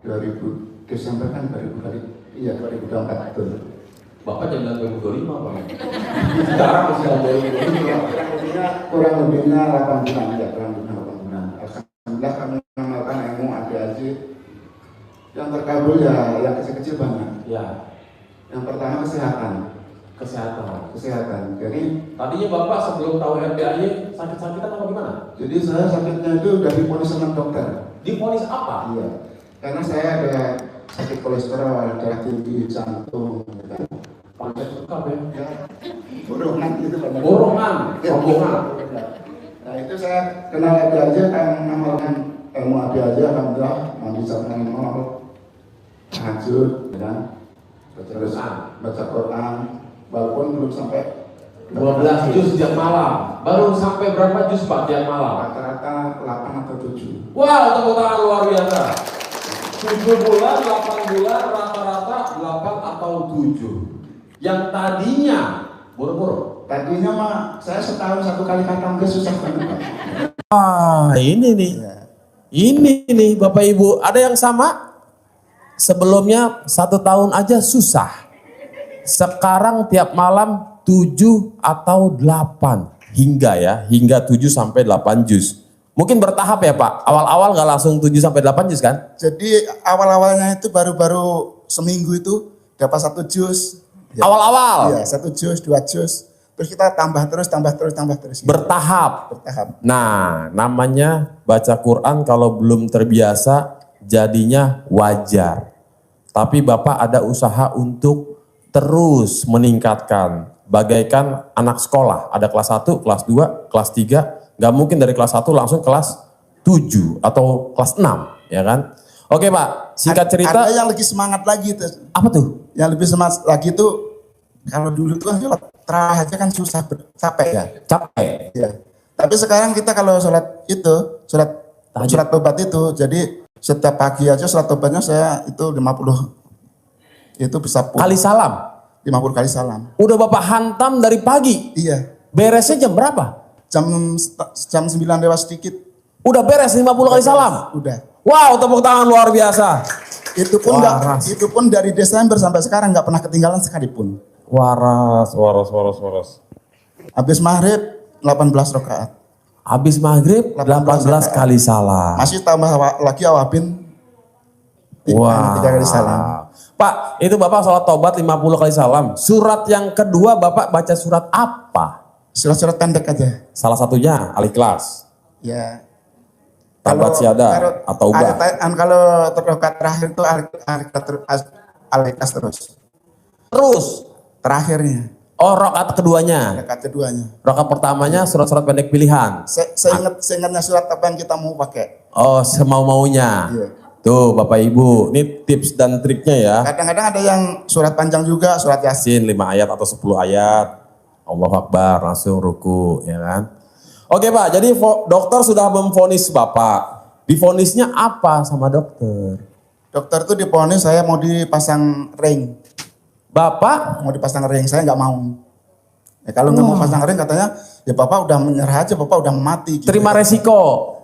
2000 Desember kan 2024 betul. Bapak jangan 2025 Pak. Sekarang masih tahun 2025. Kurang lebihnya 8 bulan ya, kurang lebih 8 bulan. Alhamdulillah kami mengamalkan ilmu ADAJ yang terkabul ya, yang kecil-kecil banget. Ya. Yang pertama kesehatan. Jadi tadinya Bapak sebelum tahu RDAY sakit-sakitan apa gimana? Jadi saya sakitnya itu udah diponis sama dokter. Diponis apa? Iya. Karena saya ada sakit kolesterol, darah tinggi, jantung, gitu. Pancet lengkap ya? Ya, borongan gitu kan. Borongan, rombongan. Nah itu saya kenal aja kan, ngamalkan ilmu aja, alhamdulillah, mandi sama nol, tahajud, ya kan, baca Quran, walaupun belum sampai 12 juz tiap malam. Baru sampai berapa juz Pak tiap malam? Rata-rata 8 atau 7. Wah, tepuk tangan luar biasa. 7 bulan, 8 bulan, rata-rata 8 atau 7. Yang tadinya boro-boro. Tadinya mah saya setahun 1 kali khatam susah banget Pak. Ini nih. Ya. Ini nih Bapak Ibu, ada yang sama? Sebelumnya 1 tahun aja susah. Sekarang tiap malam 7 atau 8 hingga 7 sampai 8 juz. Mungkin bertahap ya Pak. Awal-awal nggak langsung 7 sampai 8 juz kan? Jadi awal-awalnya itu baru seminggu itu dapat 1 juz. Ya. Awal-awal. Iya, 1 juz, 2 juz. Terus kita tambah terus. Gitu. Bertahap. Bertahap. Nah, namanya baca Quran kalau belum terbiasa jadinya wajar. Tapi Bapak ada usaha untuk terus meningkatkan. Bagaikan anak sekolah, ada kelas 1, kelas 2, kelas 3, gak mungkin dari kelas 1 langsung kelas 7 atau kelas 6, ya kan? Oke Pak, singkat cerita. Ada yang lebih semangat lagi tuh. Apa tuh? Yang lebih semangat lagi tuh, kalau dulu tuh kan sholat terawih aja kan susah, capek ya. Capek. Ya. Tapi sekarang kita kalau sholat tobat itu, jadi setiap pagi aja sholat tobatnya saya itu 50, itu bisa Kali salam. 50 kali salam. Udah Bapak hantam dari pagi. Iya. Beresnya jam berapa? Jam 9 lewat sedikit. Udah beres 50 kali salam. Udah. Wow, tepuk tangan luar biasa. Itu pun dari Desember sampai sekarang nggak pernah ketinggalan sekalipun. Waras. Habis maghrib 18 rakaat. Habis maghrib 18 kali salam. Masih tambah lagi awabin 3 kali salam. Pak, itu Bapak sholat tobat 50 kali salam. Surat yang kedua Bapak baca surat apa? Surat-surat pendek aja. Salah satunya Al-Ikhlas. Ya. Tabat Syadah atau Ubah. Kalau terdekat terakhir itu Al-Ikhlas terus. Terakhirnya. Oh, rakaat keduanya. Rakaat keduanya. Rakaat pertamanya surat-surat pendek pilihan. Seingatnya surat apa yang kita mau pakai. Oh, semau-maunya. Iya. Tuh Bapak Ibu, ini tips dan triknya ya. Kadang-kadang ada yang surat panjang juga, surat Yasin. 5 ayat atau 10 ayat. Allahu Akbar, langsung ruku, ya kan. Oke Pak, jadi dokter sudah memvonis Bapak. Divonisnya apa sama dokter? Dokter tuh divonis saya mau dipasang ring. Bapak? Mau dipasang ring, saya nggak mau. Ya, kalau nggak mau pasang ring katanya, ya Bapak udah menyerah aja, Bapak udah mati. Gitu. Terima resiko.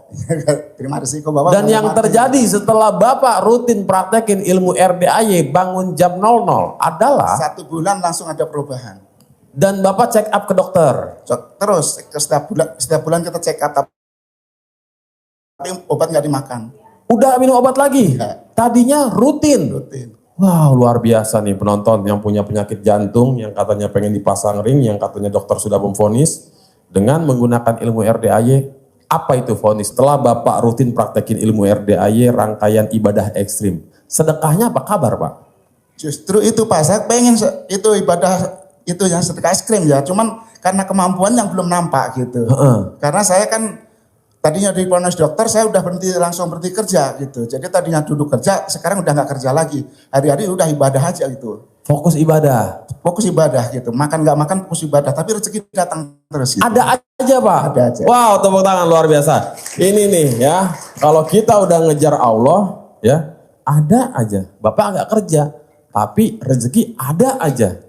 Terima resiko Bapak. Dan yang terjadi setelah Bapak rutin praktekin ilmu RDAY bangun jam 00 adalah 1 bulan langsung ada perubahan. Dan Bapak check up ke dokter. Terus setiap bulan kita check up, tapi obat nggak dimakan. Udah minum obat lagi? Ya. Tadinya rutin. Rutin. Wow, luar biasa nih penonton yang punya penyakit jantung, yang katanya pengen dipasang ring, yang katanya dokter sudah memvonis dengan menggunakan ilmu RDAY. Apa itu vonis? Setelah Bapak rutin praktekin ilmu RDAY, rangkaian ibadah ekstrim. Sedekahnya apa kabar Pak? Justru itu Pak, saya pengen itu ibadah itu yang sedekah ekstrim ya. Cuman karena kemampuan yang belum nampak gitu. Karena saya kan tadinya divonis dokter, saya udah langsung berhenti kerja gitu. Jadi tadinya duduk kerja, sekarang udah nggak kerja lagi. Hari-hari udah ibadah aja gitu. Fokus ibadah. Fokus ibadah gitu. Makan nggak makan fokus ibadah, tapi rezeki datang terus gitu. Ada aja Pak. Ada aja. Wow, tepuk tangan luar biasa. Ini nih ya, kalau kita udah ngejar Allah ya, ada aja. Bapak nggak kerja, tapi rezeki ada aja.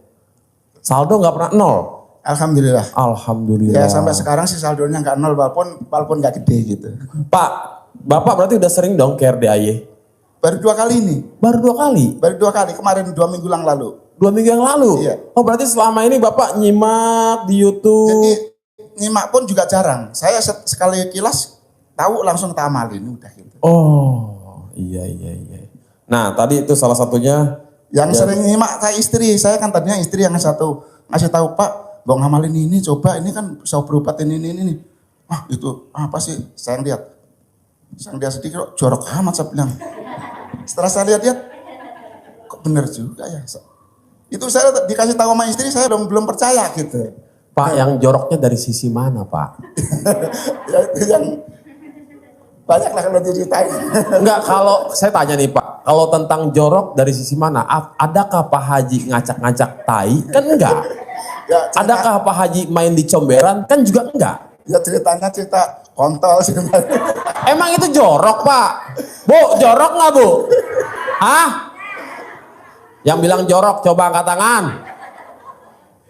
Saldo nggak pernah nol. Alhamdulillah. Alhamdulillah. Ya sampai sekarang sih saldonya nggak nol walaupun nggak gede gitu. Pak, Bapak berarti udah sering dong ke RDAY? Baru 2 kali ini. Baru 2 kali? Baru 2 kali, kemarin 2 minggu yang lalu. 2 minggu yang lalu? Iya. Oh berarti selama ini Bapak nyimak di YouTube? Jadi nyimak pun juga jarang. Saya sekali kilas tahu langsung tak amalin, udah gitu. Oh, iya. Nah, tadi itu salah satunya yang sering nyimak saya istri. Saya kan tadinya istri yang ngasih tahu, Pak, mau ngamalin ini, coba ini kan bisa berobat ini. Ah, itu apa sih? Saya lihat sedikit kok jorok amat, saya bilang. Setelah saya lihat, kok bener juga ya. Itu saya dikasih tahu sama istri, saya belum percaya gitu. Pak, yang joroknya dari sisi mana, Pak? Ya itu yang banyak lah kalau diceritain. Enggak, kalau saya tanya nih Pak, kalau tentang jorok dari sisi mana? Adakah Pak Haji ngacak-ngacak tai? Kan enggak. Ya, Adakah Pak Haji main di comberan? Kan juga enggak. Ya ceritanya cerita kontol sih. Emang itu jorok Pak? Bu, jorok nggak Bu? Hah? Yang bilang jorok coba angkat tangan.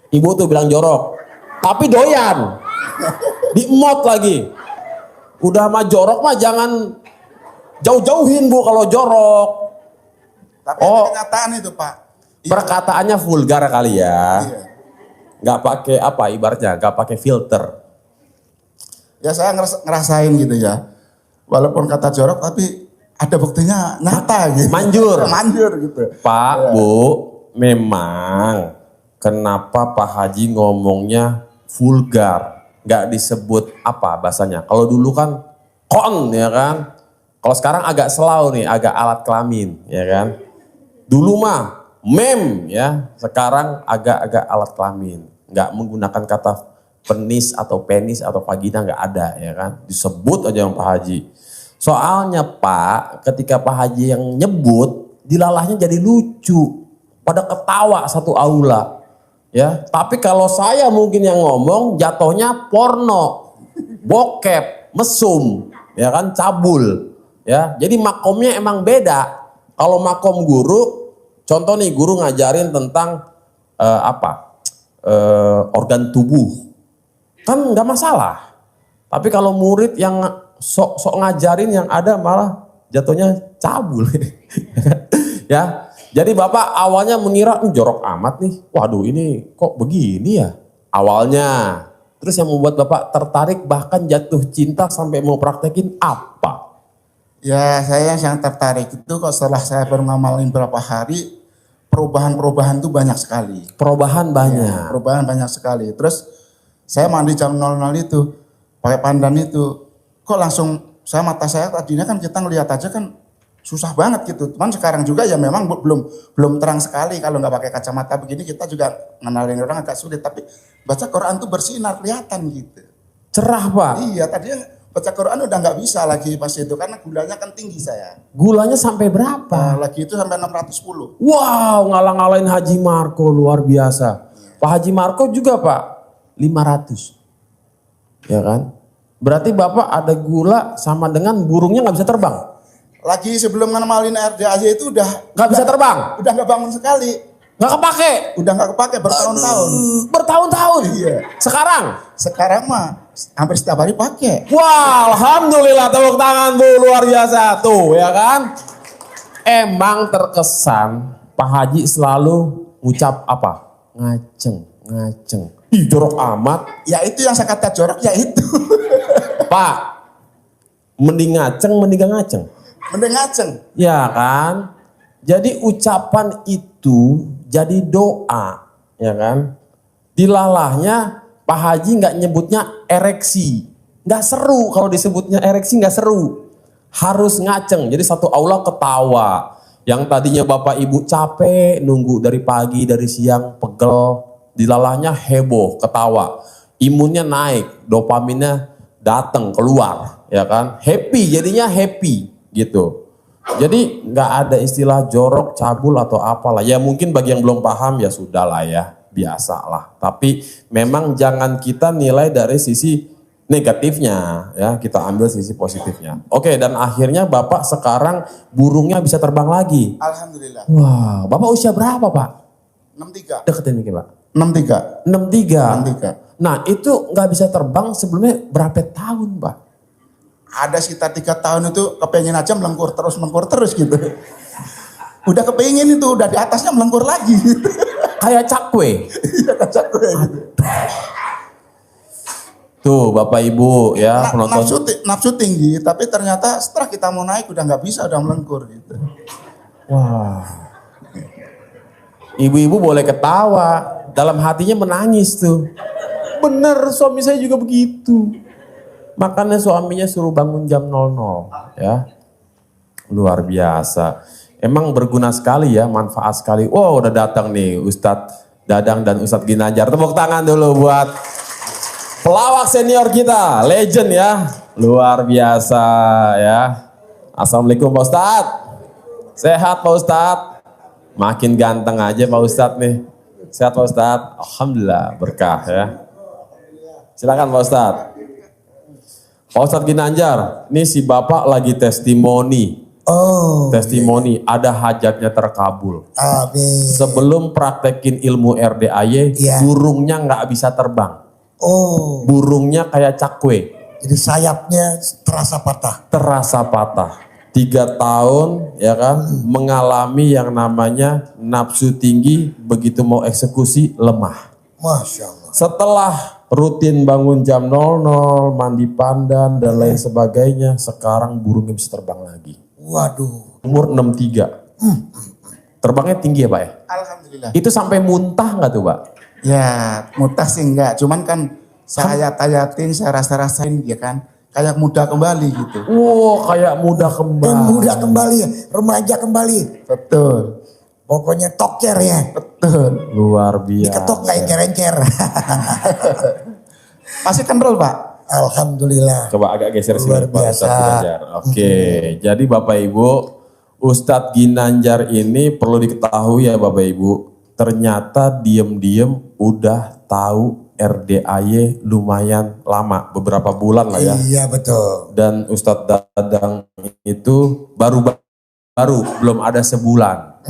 Ibu tuh bilang jorok. Tapi doyan. Di-emot lagi. Udah mah jorok mah jangan jauh-jauhin Bu kalau jorok. Tapi ada kenyataan itu Pak. Perkataannya vulgar kali ya. Iya. Nggak pakai apa ibaratnya, nggak pakai filter. Ya saya ngerasain gitu ya. Walaupun kata jorok tapi ada buktinya nyata gitu. Manjur. Manjur gitu. Pak, Ya. Bu, memang kenapa Pak Haji ngomongnya vulgar? Nggak disebut apa bahasanya. Kalau dulu kan kon ya kan. Kalau sekarang agak selau nih, agak alat kelamin ya kan. Dulu mah mem ya, sekarang agak-agak alat kelamin. Nggak menggunakan kata penis atau penis atau vagina, nggak ada ya kan. Disebut aja sama Pak Haji. Soalnya Pak, ketika Pak Haji yang nyebut, dilalahnya jadi lucu. Pada ketawa satu aula. Ya, tapi kalau saya mungkin yang ngomong jatuhnya porno, bokep, mesum, ya kan, cabul. Ya, jadi makomnya emang beda. Kalau makom guru, contoh nih guru ngajarin tentang organ tubuh, kan nggak masalah. Tapi kalau murid yang sok ngajarin yang ada malah jatuhnya cabul. Ya, jadi Bapak awalnya mengira jorok amat nih. Waduh ini kok begini ya awalnya. Terus yang membuat Bapak tertarik bahkan jatuh cinta sampai mau praktekin apa? Ya saya yang tertarik itu kok setelah saya baru ngamalin berapa hari, perubahan tuh banyak sekali. Perubahan banyak. Ya, perubahan banyak sekali. Terus saya mandi jam 00 itu, pakai pandan itu, kok langsung mata saya tadinya kan kita ngelihat aja kan susah banget gitu. Cuman sekarang juga ya memang belum terang sekali kalau nggak pakai kacamata begini kita juga ngenalin orang agak sulit. Tapi baca Quran tuh bersinar kelihatan gitu. Cerah Pak. Iya tadinya baca Quran udah nggak bisa lagi pas itu karena gulanya kan tinggi saya. Gulanya sampai berapa? Lagi itu sampai 610. Wow, ngalah-ngalahin Haji Marco luar biasa. Pak Haji Marco juga Pak 500. Ya kan? Berarti Bapak ada gula sama dengan burungnya nggak bisa terbang. Lagi sebelum ngamalin RDAJ itu udah Nggak bisa terbang. Udah nggak bangun sekali. Nggak kepake. Udah nggak kepake bertahun-tahun. Bertahun-tahun. Iya. Sekarang mah hampir setiap hari pakai. Wah, alhamdulillah tepuk tangan Bu luar biasa tuh ya kan. Emang terkesan Pak Haji selalu ngucap apa? Ngaceng. Ih jorok amat. Ya itu yang saya kata jorok ya itu. Pak, mending ngaceng, mending gak ngaceng. Mending ngaceng. Ya kan. Jadi ucapan itu jadi doa, ya kan. Dilalahnya Pak Haji nggak nyebutnya ereksi, nggak seru kalau disebutnya ereksi nggak seru. Harus ngaceng. Jadi satu aula ketawa. Yang tadinya Bapak Ibu capek nunggu dari pagi dari siang pegel, dilalahnya heboh ketawa. Imunnya naik, dopaminnya datang keluar, ya kan. Happy jadinya happy gitu. Jadi nggak ada istilah jorok, cabul atau apalah. Ya mungkin bagi yang belum paham ya sudahlah ya, biasalah. Tapi memang jangan kita nilai dari sisi negatifnya ya, kita ambil sisi positifnya. Oke, dan akhirnya Bapak sekarang burungnya bisa terbang lagi. Alhamdulillah. Wah, Bapak usia berapa Pak? 63. Deketin mikir Pak. 63. 63. 63. Nah itu nggak bisa terbang sebelumnya berapa tahun Pak? ada sekitar 3 tahun itu kepengen aja melengkur terus gitu. Udah kepengen itu, udah di atasnya melengkur lagi. Gitu. Kayak cakwe. Iya, cakwe. Gitu. Tuh Bapak Ibu ya penonton. Nafsu tinggi, tapi ternyata setelah kita mau naik udah nggak bisa, udah melengkur gitu. Wah. Ibu-ibu boleh ketawa, dalam hatinya menangis tuh. Bener, suami saya juga begitu. Makanya suaminya suruh bangun jam 00 ya. Luar biasa. Emang berguna sekali ya, manfaat sekali. Wow, udah datang nih Ustadz Dadang dan Ustadz Ginanjar. Tepuk tangan dulu buat pelawak senior kita, legend ya. Luar biasa ya. Assalamualaikum Pak Ustadz. Sehat Pak Ustadz. Makin ganteng aja Pak Ustadz nih. Sehat Pak Ustadz. Alhamdulillah berkah ya. Silakan Pak Ustadz. Pak Ustadz Ginanjar, ini si Bapak lagi testimoni. Oh. Testimoni, ada hajatnya terkabul. Amin. Sebelum praktekin ilmu RDAY, Iya. burungnya nggak bisa terbang. Oh. Burungnya kayak cakwe. Jadi sayapnya terasa patah. Terasa patah. 3 tahun ya kan mengalami yang namanya nafsu tinggi, begitu mau eksekusi lemah. Masya Allah. Setelah rutin bangun jam 00, mandi pandan dan lain sebagainya, sekarang burungnya bisa terbang lagi. Waduh. Umur 63. Terbangnya tinggi ya Pak ya? Alhamdulillah. Itu sampai muntah nggak tuh Pak? Ya, muntah sih enggak, cuman kan saya tayatin, saya rasa-rasain ya kan, kayak muda kembali gitu. Wow, kayak muda kembali. Dan muda kembali, remaja kembali. Betul, Pokoknya toker ya. betul. Luar biasa. Diketok nggak encer-encer. Masih kental Pak? Alhamdulillah. Coba agak geser sini Luar Pak biasa. Ustadz Ginanjar. Oke, jadi Bapak Ibu, Ustadz Ginanjar ini perlu diketahui ya Bapak Ibu, ternyata diem-diem udah tahu RDAY lumayan lama, beberapa bulan lah ya. Iya betul. Dan Ustadz Dadang itu baru belum ada sebulan.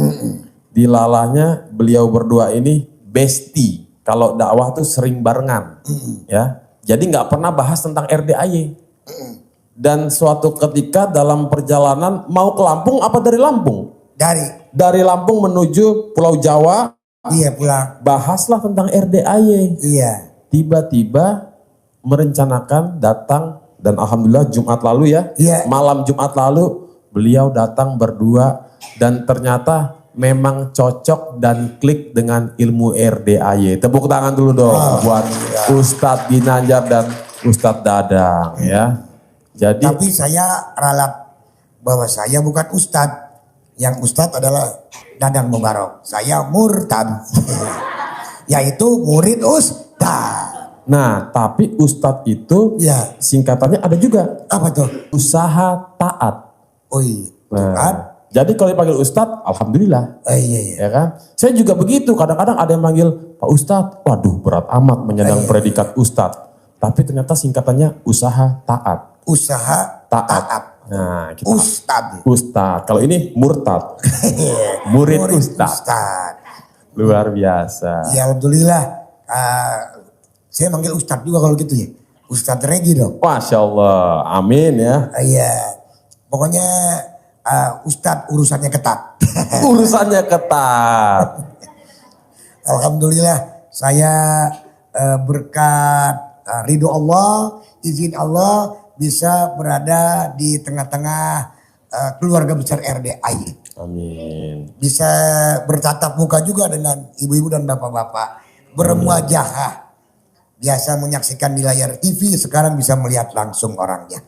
Dilalahnya beliau berdua ini bestie. Kalau dakwah tuh sering barengan, ya. Jadi nggak pernah bahas tentang RDAY. Dan suatu ketika dalam perjalanan mau ke Lampung apa dari Lampung? Dari Lampung menuju Pulau Jawa. Iya pulang. Bahaslah tentang RDAY. Iya. Tiba-tiba merencanakan datang dan alhamdulillah Jumat lalu ya. Iya. Malam Jumat lalu beliau datang berdua dan ternyata memang cocok dan klik dengan ilmu RDAY. Tepuk tangan dulu dong buat Ustadz Ginanjar dan Ustadz Dadang ya. Jadi Tapi saya ralat bahwa saya bukan ustadz. Yang ustadz adalah Dadang Mubarok. Saya murtad. Yaitu murid ustadz. nah, tapi Ustadz itu Ya. singkatannya ada juga, Apa tuh? usaha taat. Oh iya. Nah, Kan? jadi kalau dipanggil Ustadz, alhamdulillah. Iya iya. Ya kan? Saya juga begitu, kadang-kadang ada yang manggil Pak Ustadz, waduh berat amat menyandang predikat Ustadz. Tapi ternyata singkatannya usaha taat. Usaha Taat. taat. Nah, kita Ustadz. Ustadz. Kalau ini murtad. Murid Ustadz. Ustadz. Luar biasa. Ya alhamdulillah. Saya manggil ustadz juga kalau gitu ya. Ustadz Regi dong. Masya Allah. Amin ya. Iya. Pokoknya ustadz urusannya ketat. Urusannya ketat. Alhamdulillah saya berkat ridho Allah, izin Allah bisa berada di tengah-tengah keluarga besar RDAY. Amin. Bisa bertatap muka juga dengan ibu-ibu dan bapak-bapak. Bermuajahah. Biasa menyaksikan di layar TV, sekarang bisa melihat langsung orangnya.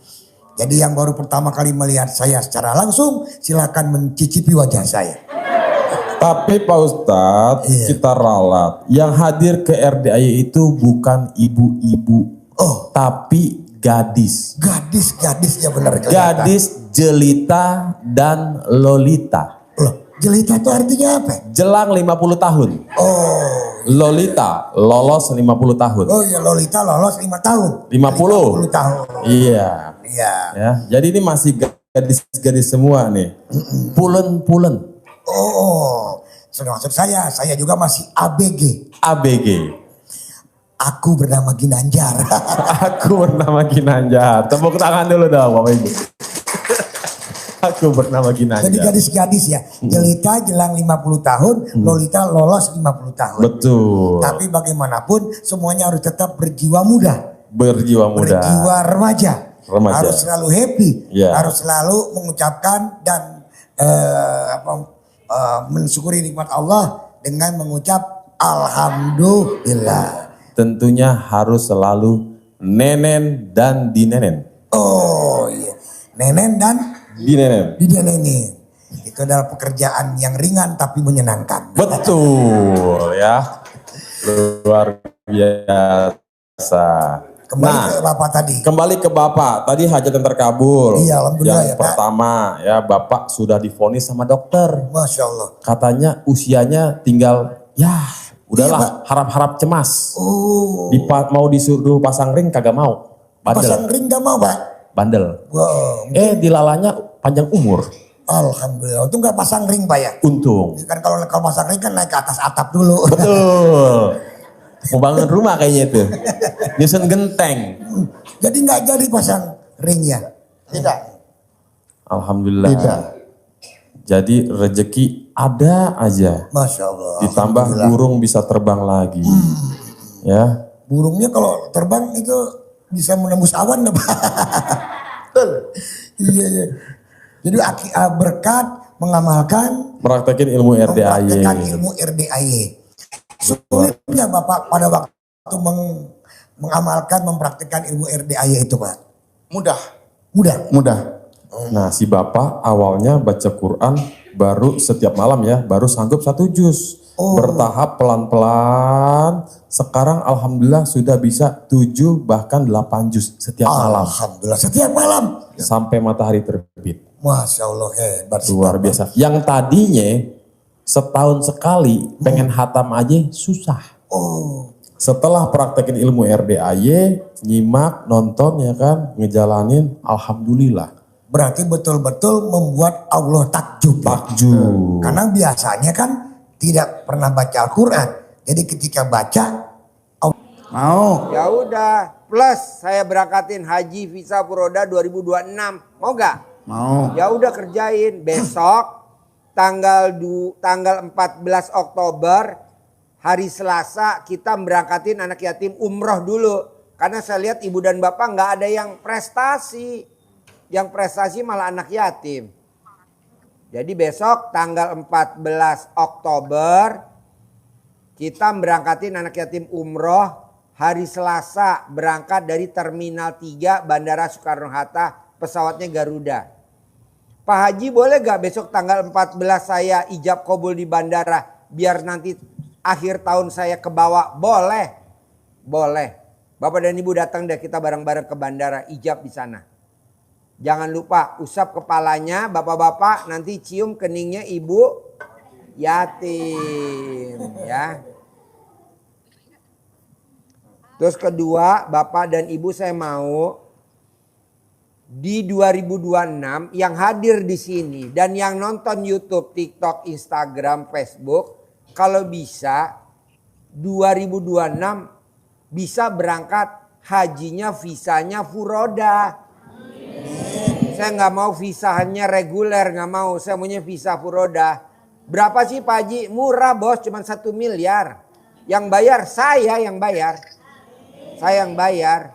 Jadi yang baru pertama kali melihat saya secara langsung, silakan mencicipi wajah saya. Tapi Pak Ustadz, Iya. kita ralat. Yang hadir ke RDAY itu bukan ibu-ibu, Oh, tapi gadis. gadis-gadis ya benar. Gadis, jelita, dan lolita. Loh, jelita itu artinya apa? Jelang 50 tahun. Oh, Lolita, lolos 50 tahun. oh ya Lolita lolos 5 tahun. 50. 50 tahun. Iya. Iya. Ya, jadi ini masih gadis-gadis semua nih. Pulen-pulen. Oh, sudah maksud saya juga masih ABG. ABG. Aku bernama Ginanjar. Aku bernama Ginanjar. Tepuk tangan dulu dong Bapak Ibu. Aku bernama Ginanjar. Jadi gadis-gadis ya. Jelita jelang 50 tahun, Lolita lolos 50 tahun. Betul. Tapi bagaimanapun semuanya harus tetap berjiwa muda. Berjiwa muda. Berjiwa remaja. Harus selalu happy. Ya. Harus selalu mengucapkan dan mensyukuri nikmat Allah dengan mengucap Alhamdulillah. Tentunya harus selalu nenen dan dinenen. Oh iya. Nenen dan dinenenin. Itu adalah pekerjaan yang ringan tapi menyenangkan. Betul ya. Luar biasa. Kembali ke Bapak tadi. Kembali ke Bapak. Tadi hajatan terkabul. Iya, alhamdulillah Yang ya, Pak. pertama ya Bapak sudah divonis sama dokter. Masya Allah. Katanya usianya tinggal ya udahlah Iya, Pak. harap-harap cemas. Oh. Mau disuruh pasang ring kagak mau. Bandel. Pasang ring gak mau Pak? Bandel. Wow. Dilalanya panjang umur. Alhamdulillah. Untung gak pasang ring Pak ya? Untung. Kan kalau pasang ring kan naik ke atas atap dulu. Betul. Mau bangun rumah kayaknya itu. Nyusun genteng. Jadi gak jadi pasang ringnya? Tidak. Alhamdulillah. Tidak. Jadi rezeki ada aja. Masya Allah. Ditambah burung bisa terbang lagi. Ya. Burungnya kalau terbang itu bisa menembus awan gak Pak? Betul. Iya, iya. Jadi berkat mengamalkan. Praktekin ilmu RDAY. Mempraktekkan ilmu RDAY. Sulitnya Bapak pada waktu mengamalkan, mempraktikkan ilmu RDAY itu Pak? Mudah. Mudah. Nah si Bapak awalnya baca Quran baru setiap malam ya. Baru sanggup 1 juz. Bertahap pelan-pelan. Sekarang alhamdulillah sudah bisa 7 bahkan 8 juz setiap malam. Alhamdulillah setiap malam. Sampai matahari terbit. Masya Allah hebat. Luar biasa. Yang tadinya setahun sekali pengen hatam aja susah. Oh. Setelah praktekin ilmu RDAY, nyimak, nonton ya kan, ngejalanin, alhamdulillah. Berarti betul-betul membuat Allah takjub. Takjub. Karena biasanya kan tidak pernah baca Al-Quran. Jadi ketika baca, Mau. Ya udah, plus saya berangkatin haji visa Furoda 2026. Mau gak? Mau. Ya udah kerjain. Besok tanggal 14 Oktober hari Selasa kita berangkatin anak yatim umroh dulu. Karena saya lihat ibu dan bapak nggak ada yang prestasi. Yang prestasi malah anak yatim. Jadi besok tanggal 14 Oktober kita berangkatin anak yatim umroh. Hari Selasa berangkat dari Terminal 3 Bandara Soekarno-Hatta, pesawatnya Garuda. Pak Haji boleh gak besok tanggal 14 saya ijab kabul di bandara biar nanti akhir tahun saya ke bawah? Boleh. Boleh. Bapak dan Ibu datang deh kita bareng-bareng ke bandara ijab di sana. Jangan lupa usap kepalanya bapak-bapak, nanti cium keningnya ibu yatim ya. Terus kedua, Bapak dan Ibu saya mau di 2026 yang hadir di sini dan yang nonton YouTube, TikTok, Instagram, Facebook, kalau bisa 2026 bisa berangkat hajinya visanya Furoda. Saya nggak mau visanya reguler, nggak mau. Saya maunya visa Furoda. Berapa sih Pak Haji? Murah bos, cuma 1 miliar. Yang bayar saya yang bayar. Saya yang bayar.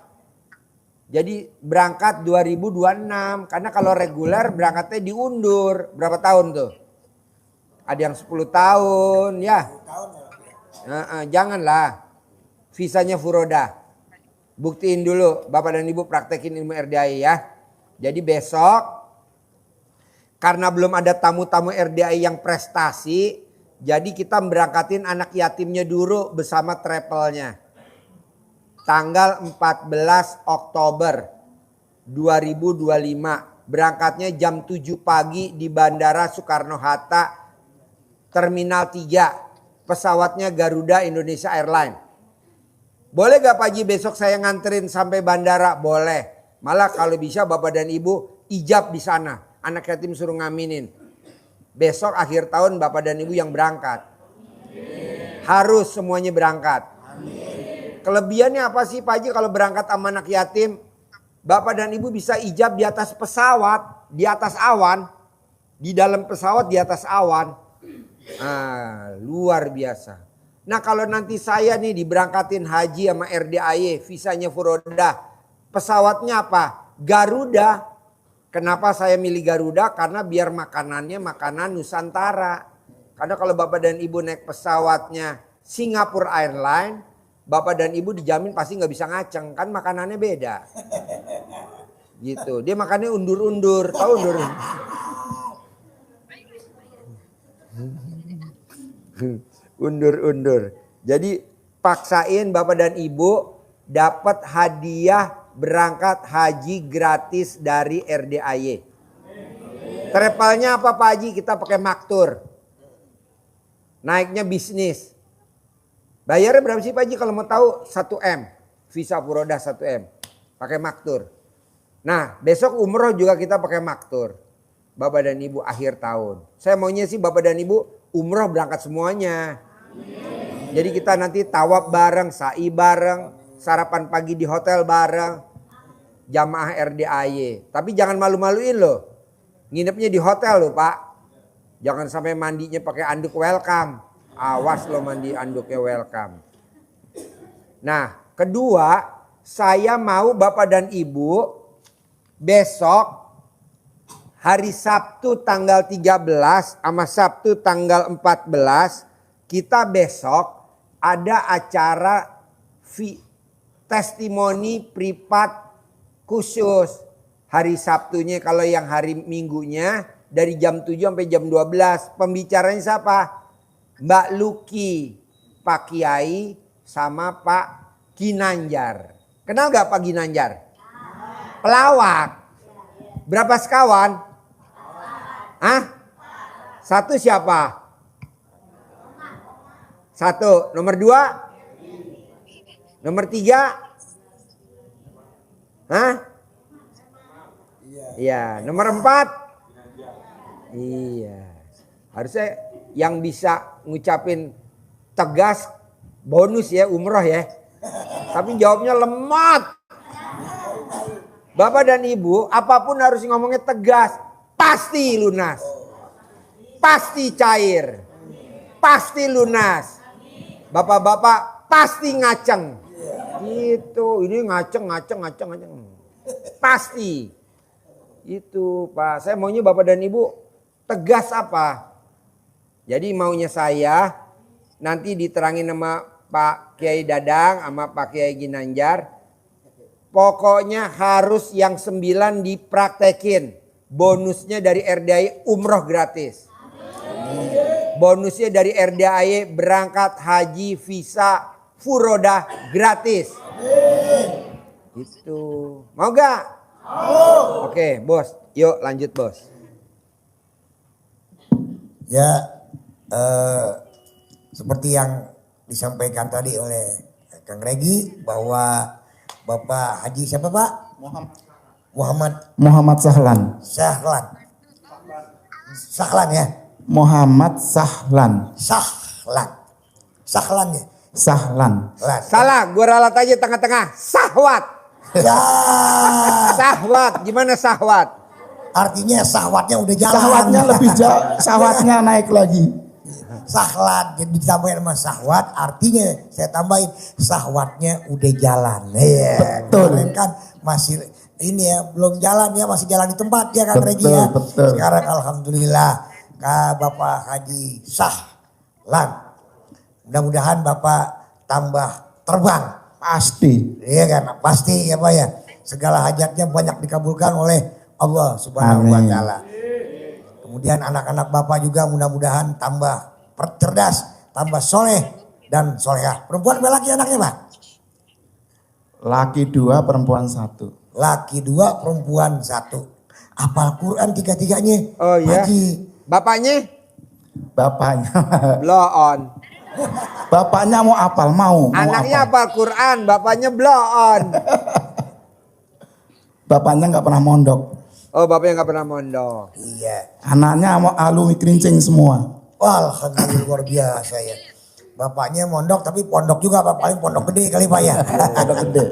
Jadi berangkat 2026. Karena kalau reguler berangkatnya diundur. Berapa tahun tuh? Ada yang 10 tahun ya. Janganlah. Visanya Furoda. Buktiin dulu. Bapak dan Ibu praktekin ilmu RDAI ya. Jadi besok. Karena belum ada tamu-tamu RDAI yang prestasi. Jadi kita berangkatin anak yatimnya dulu bersama travelnya. Tanggal 14 Oktober 2025. Berangkatnya jam 7 pagi di Bandara Soekarno-Hatta, Terminal 3. Pesawatnya Garuda Indonesia Airlines. Boleh gak Pak Haji besok saya nganterin sampai bandara? Boleh. Malah kalau bisa Bapak dan Ibu ijab di sana. Anak yatim suruh ngaminin. Besok akhir tahun Bapak dan Ibu yang berangkat. Harus semuanya berangkat. kelebihannya apa sih Pak Haji kalau berangkat sama anak yatim? Bapak dan Ibu bisa ijab di atas pesawat, di atas awan. Di dalam pesawat, di atas awan. Luar biasa. Nah kalau nanti saya nih diberangkatin haji sama RDAY, visanya Furodah. Pesawatnya apa? Garuda. Kenapa saya milih Garuda? Karena biar makanannya makanan Nusantara. Karena kalau Bapak dan Ibu naik pesawatnya Singapore Airlines, Bapak dan Ibu dijamin pasti nggak bisa ngaceng. Kan makanannya beda. Gitu. Dia makannya undur-undur. Tahu undur-undur? Undur-undur. Jadi paksain Bapak dan Ibu dapat hadiah berangkat haji gratis dari RDAY. Travelnya apa Pak Haji? Kita pakai maktur. Naiknya bisnis. Bayarnya berapa sih Pak Haji kalau mau tahu? 1M. Visa Furodah 1M. Pakai maktur. Nah besok umroh juga kita pakai maktur. Bapak dan Ibu akhir tahun. Saya maunya sih Bapak dan Ibu umroh berangkat semuanya. Jadi kita nanti tawaf bareng, sa'i bareng, sarapan pagi di hotel bareng. Jamaah RDAY. Tapi jangan malu-maluin loh. Nginepnya di hotel loh Pak. Jangan sampai mandinya pakai anduk welcome. Awas lo mandi anduknya welcome. Nah kedua, saya mau Bapak dan Ibu besok hari Sabtu tanggal 13 sama Sabtu tanggal 14 kita besok ada acara testimoni privat khusus. Hari Sabtunya kalau yang hari Minggunya dari jam 7 sampai jam 12. Pembicaranya siapa? Mbak Luki, Pak Kiai sama Pak Ginanjar. Kenal gak Pak Ginanjar? Pelawak. Berapa sekawan? Hah? Satu siapa? Satu. Nomor 2? Nomor 3? Hah? Iya. Nomor 4? Iya. Harusnya yang bisa ngucapin tegas bonus ya umroh ya. Tapi jawabnya lemot. Bapak dan Ibu apapun harus ngomongnya tegas. Pasti lunas. Pasti cair. Pasti lunas. Bapak-bapak pasti ngaceng. Gitu. Ini ngaceng. Pasti. Itu Pak. Saya maunya Bapak dan Ibu tegas apa? Jadi maunya saya nanti diterangin sama Pak Kiai Dadang sama Pak Kiai Ginanjar. Pokoknya harus yang 9 dipraktekin. Bonusnya dari RDAY umroh gratis. Bonusnya dari RDAY berangkat haji visa Furodah gratis. Gitu. Mau gak? Mau. Oke bos. Yuk lanjut bos. Ya. Seperti yang disampaikan tadi oleh Kang Regi bahwa Bapak Haji siapa Pak? Muhammad Sahlan. Sahlan ya? Muhammad Sahlan. Sahlan ya? Sahlan. Salah, gue ralat aja tengah-tengah. Sahwat. Ya. Sahwat, gimana sahwat? Artinya sahwatnya udah jalan. Sahwatnya lebih jauh, sahwatnya naik lagi. Sahlan, jadi ditambahin sama sahwat, artinya saya tambahin sahwatnya udah jalan. Ya, betul. Kan masih ini ya belum jalan ya, masih jalan di tempat ya Kang Regi ya. Betul. Sekarang alhamdulillah Bapak Haji Sahlan. Mudah-mudahan Bapak tambah terbang. Pasti. Iya kan, pasti ya Pak ya. Segala hajatnya banyak dikabulkan oleh Allah Subhanahu wa taala. Kemudian anak-anak Bapak juga mudah-mudahan tambah cerdas, tambah soleh dan solehah. Perempuan laki anaknya Pak? Laki 2, perempuan 1. Laki 2, perempuan 1. Hafal Quran tiga-tiganya. Oh iya. Haji. Bapaknya? Bapaknya. Blow on. Bapaknya mau apal, mau Anaknya apal. hafal Quran, bapaknya blow on. Bapaknya nggak pernah mondok. Oh bapaknya gak pernah mondok. Iya. Anaknya mau alumni kerincing semua. Alhamdulillah luar biasa ya. Bapaknya mondok tapi pondok juga Pak, paling pondok gede kali Pak ya. Pondok gede.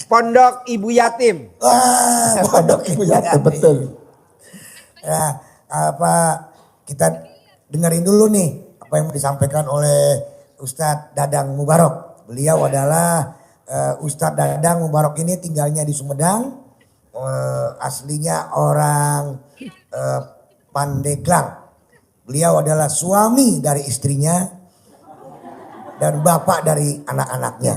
Pondok ibu yatim. Wah, pondok ibu Ya, betul. Ya, kita dengerin dulu nih apa yang disampaikan oleh Ustadz Dadang Mubarok. Beliau adalah Ustadz Dadang Mubarok ini tinggalnya di Sumedang. Aslinya orang Pandeglang. Beliau adalah suami dari istrinya dan bapak dari anak-anaknya.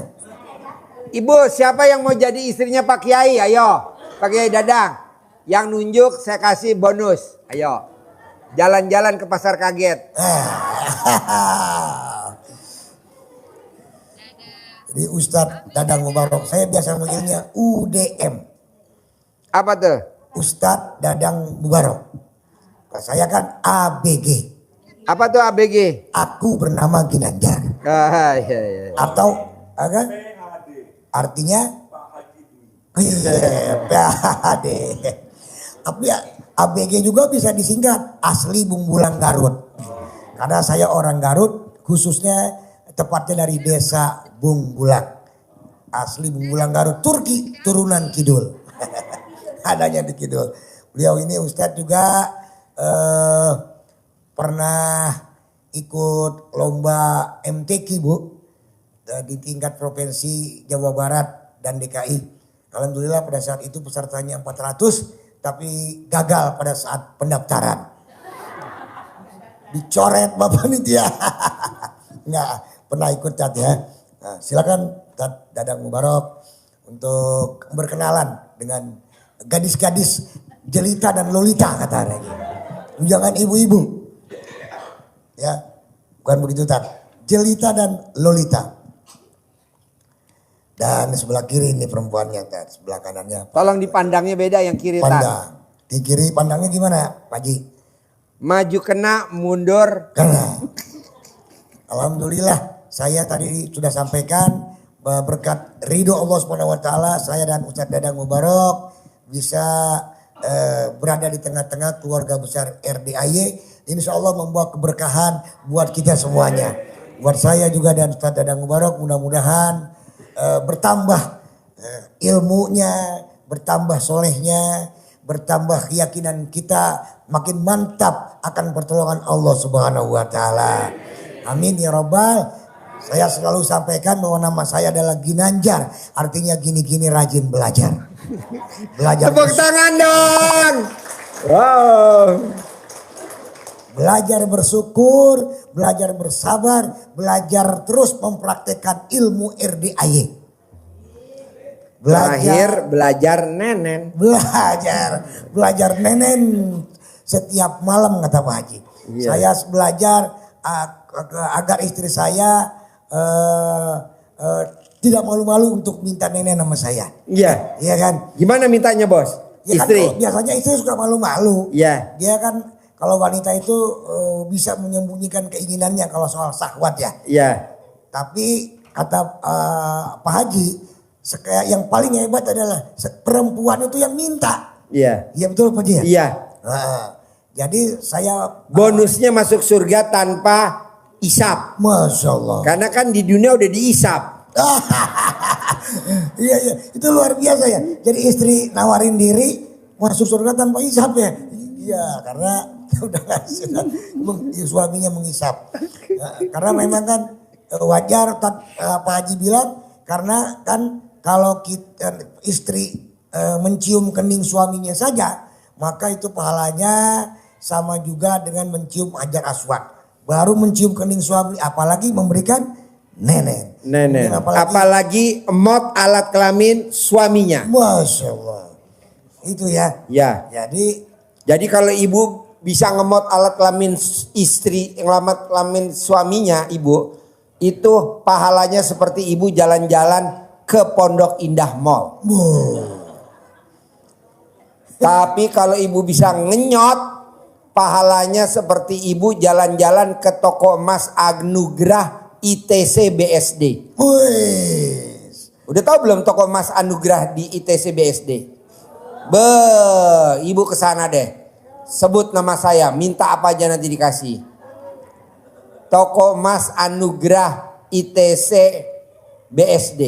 Ibu, siapa yang mau jadi istrinya Pak Kiai? Ayo, Pak Kiai Dadang. Yang nunjuk saya kasih bonus. Ayo. Jalan-jalan ke pasar kaget. Jadi Ustadz Dadang Mubarok, saya biasa manggilnya UDM. Apa tuh? Ustadz Dadang Mubarok. Kalau saya kan ABG. Apa tuh ABG? Aku bernama Ginanjar. Iya. Atau apa? Artinya PHD. Tapi ya, ABG juga bisa disingkat asli Bungbulang Garut. Karena saya orang Garut, khususnya tepatnya dari desa Bungbulang. Asli Bungbulang Garut, Turki, turunan Kidul. Adanya di Kidul. Beliau ini Ustadz juga pernah ikut lomba MTQ Bu di tingkat provinsi Jawa Barat dan DKI. Alhamdulillah pada saat itu pesertanya 400 tapi gagal pada saat pendaftaran. Dicoret Bapak Nitia. Enggak pernah ikut Tat ya. Nah, silakan Tat Dadang Mubarok untuk berkenalan dengan gadis-gadis jelita dan lolita kata lagi. Jangan ibu-ibu. Ya, bukan begitu Tat. Jelita dan lolita. Dan sebelah kiri ini perempuannya Tat, sebelah kanannya. Tolong dipandangnya beda yang kiri Tan. Pandang. Di kiri pandangnya gimana Pak Ji? Maju kena, mundur. Karena alhamdulillah saya tadi sudah sampaikan berkat ridho Allah SWT saya dan Ustadz Dadang Mubarok bisa berada di tengah-tengah keluarga besar RDAY. Insya Allah membawa keberkahan buat kita semuanya. Buat saya juga dan Ustadz Dadang Mubarok mudah-mudahan bertambah ilmunya, bertambah solehnya, bertambah keyakinan kita makin mantap akan pertolongan Allah Subhanahu wa taala. Amin ya rabbal. Saya selalu sampaikan bahwa nama saya adalah Ginanjar, artinya gini-gini rajin belajar. Belajar. Tepuk tangan dong. Wow. Belajar bersyukur, belajar bersabar, belajar terus mempraktekkan ilmu RDAY. Terakhir belajar nenen. Belajar nenen setiap malam kata Pak Haji. Iya. Saya belajar agar istri saya tidak malu-malu untuk minta nenen sama saya. Iya. Iya kan? Gimana mintanya bos? Ya Istri. Kan, biasanya istri suka malu-malu. Iya. Dia kan kalau wanita itu bisa menyembunyikan keinginannya kalau soal syahwat ya. Iya. Tapi kata Pak Haji, yang paling hebat adalah perempuan itu yang minta. Iya. Iya betul Pak Haji ya? Iya. Nah, jadi saya Bonusnya masuk surga tanpa isap. Masya Allah. Karena kan di dunia udah diisap. Iya itu luar biasa ya. Jadi istri nawarin diri masuk surga tanpa isap ya. Iya karena udah ngasih suaminya mengisap. Karena memang kan wajar Pak Haji bilang karena kan kalau kita istri mencium kening suaminya saja maka itu pahalanya sama juga dengan mencium hajar aswad. Baru mencium kening suami apalagi memberikan nenen. Apalagi emot alat kelamin suaminya. Masya Allah. Itu ya. Ya. Jadi kalau ibu bisa ngemot alat kelamin istri, alat kelamin suaminya ibu, itu pahalanya seperti ibu jalan-jalan ke Pondok Indah Mall. Tapi kalau ibu bisa ngenyot, pahalanya seperti ibu jalan-jalan ke toko emas Anugrah ITC BSD. Udah tahu belum toko emas Anugrah di ITC BSD? Ibu kesana deh. Sebut nama saya, minta apa aja nanti dikasih. Toko emas Anugrah ITC BSD.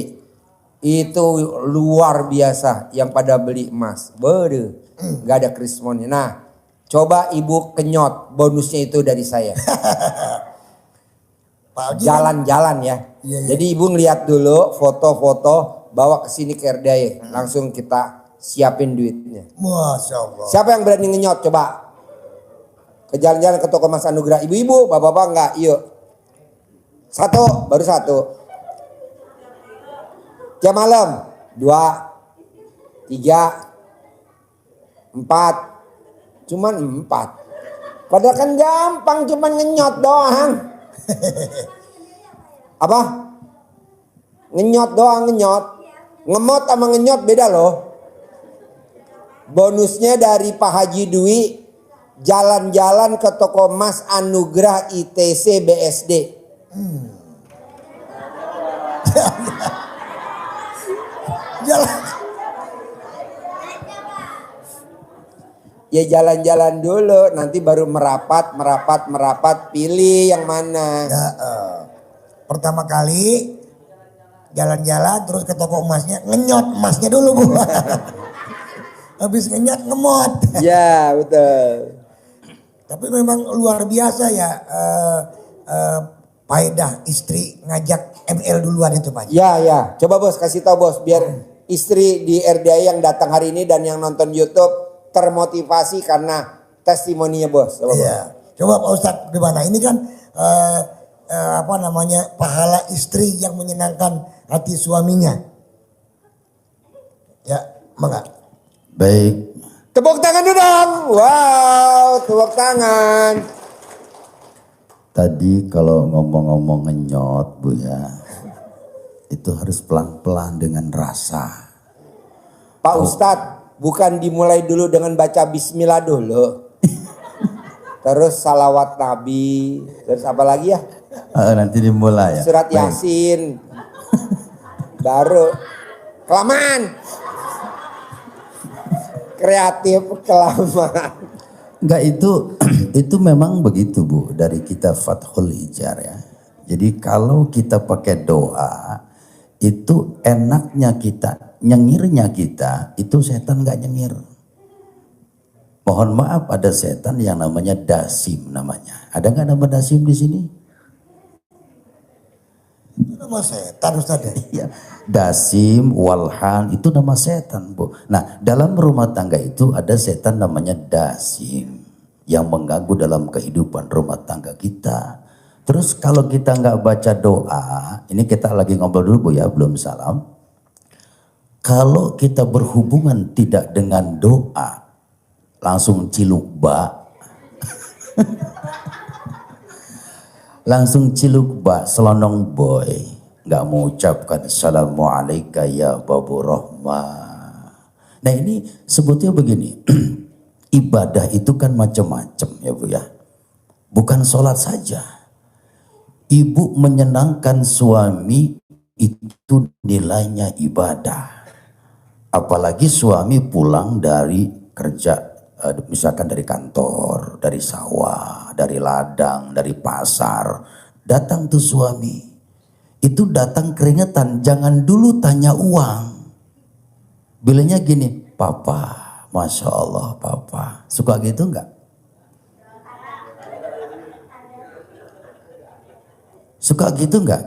Itu luar biasa yang pada beli emas. Beuh, nggak ada krismonnya. Nah, coba ibu kenyot, bonusnya itu dari saya. Jalan-jalan ya. Iya. Jadi ibu ngeliat dulu foto-foto, bawa ke sini ke RDI. Langsung kita siapin duitnya. Masya Allah. Siapa yang berani ngenyot coba? Ke jalan-jalan ke toko Mas Anugrah. Ibu-ibu, bapak-bapak enggak? Yuk. Satu, baru satu. Jam malam. 2, 3, 4. Cuman 4. Padahal kan gampang, cuman ngenyot doang. Apa? Ngenyot doang, ngenyot. Ngemot sama ngenyot beda loh. Bonusnya dari Pak Haji Dwi, jalan-jalan ke toko Mas Anugrah ITC BSD. Jalan. Ya jalan-jalan dulu, nanti baru merapat, pilih yang mana. Ya, pertama kali jalan-jalan terus ke toko emasnya, ngenyot emasnya dulu Bu. Habis ngenyot ngemot. Ya betul. Tapi memang luar biasa ya faedah istri ngajak ML duluan itu Pak. Ya, coba bos kasih tahu bos biar istri di RDI yang datang hari ini dan yang nonton YouTube termotivasi karena testimoninya bos. Iya. Coba Pak Ustadz gimana? Ini kan pahala istri yang menyenangkan hati suaminya. Ya, mangga. Baik. Tepuk tangan dulu dong. Wow, tepuk tangan. Tadi kalau ngomong-ngomong ngenyot Bu ya, itu harus pelan-pelan dengan rasa. Pak Ustadz, bukan dimulai dulu dengan baca bismillah dulu. Terus salawat Nabi, terus apa lagi ya? Nanti dimulai ya. Surat Baik. Yasin. Baru kelamaan. Kreatif kelamaan. Enggak itu memang begitu Bu dari kita Fathul Hijar ya. Jadi kalau kita pakai doa itu enaknya kita, nyengirnya kita itu setan nggak nyengir. Mohon maaf ada setan yang namanya dasim namanya. Ada nggak nama dasim di sini? Itu nama setan Ustadz ya? Ya, dasim, walhan itu nama setan Bu. Nah dalam rumah tangga itu ada setan namanya dasim yang mengganggu dalam kehidupan rumah tangga kita. Terus kalau kita nggak baca doa, ini kita lagi ngobrol dulu Bu ya, belum salam. Kalau kita berhubungan tidak dengan doa, langsung ciluk bak. Langsung ciluk bak, selonong boy. Nggak mau ucapkan assalamualaikum ya babu rahmah. Nah ini sebutnya begini. Ibadah itu kan macam-macam ya Bu ya. Bukan sholat saja. Ibu menyenangkan suami itu nilainya ibadah. Apalagi suami pulang dari kerja, misalkan dari kantor, dari sawah, dari ladang, dari pasar. Datang tuh suami. Itu datang keringetan, jangan dulu tanya uang. Bilangnya gini, Papa, Masya Allah Papa. Suka gitu enggak? Suka gitu enggak?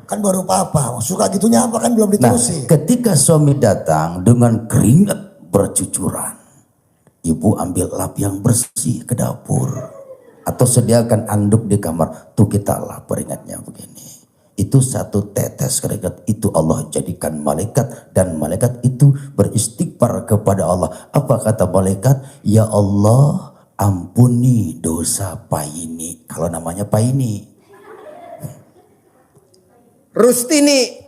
Kan baru Papa, suka gitunya apa kan belum Nah, diterusin. ketika suami datang dengan keringat bercucuran, ibu ambil lap yang bersih ke dapur. Atau sediakan anduk di kamar. Tuh kita lap keringatnya begini. Itu satu tetes keringat itu Allah jadikan malaikat. Dan malaikat itu beristighfar kepada Allah. Apa kata malaikat? Ya Allah ampuni dosa Paini. Kalau namanya Paini. Rustini.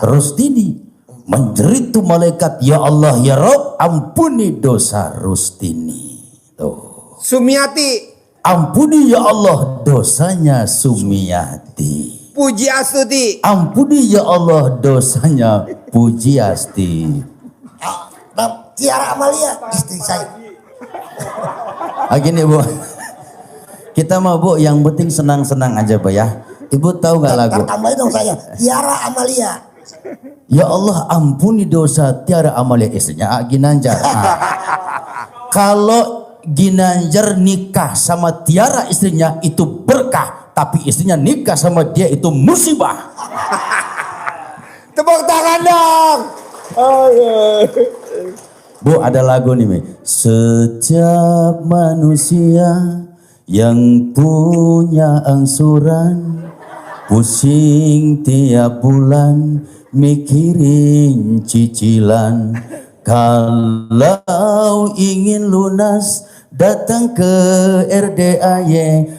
Rustini menjerit tuh malaikat, ya Allah ya Rabb ampuni dosa Rustini. Tuh. Sumiati. Ampuni ya Allah dosanya Sumiati. Puji Astuti. Ampuni ya Allah dosanya Pujiasti. Tiara Amalia istri saya. Gini Bu, kita mau Bu yang penting senang-senang aja Bu ya. Ibu tahu nggak lagu? Tambahin dong saya. Tiara Amalia. Ya Allah ampuni dosa Tiara Amalia, istrinya Ginanjar. Nah, kalau Ginanjar nikah sama Tiara istrinya itu berkah, tapi istrinya nikah sama dia itu musibah. Tepuk tangan dong. Bu, ada lagu nih, Mi. Setiap manusia yang punya angsuran, pusing tiap bulan mikirin cicilan. Kalau ingin lunas datang ke RDAY,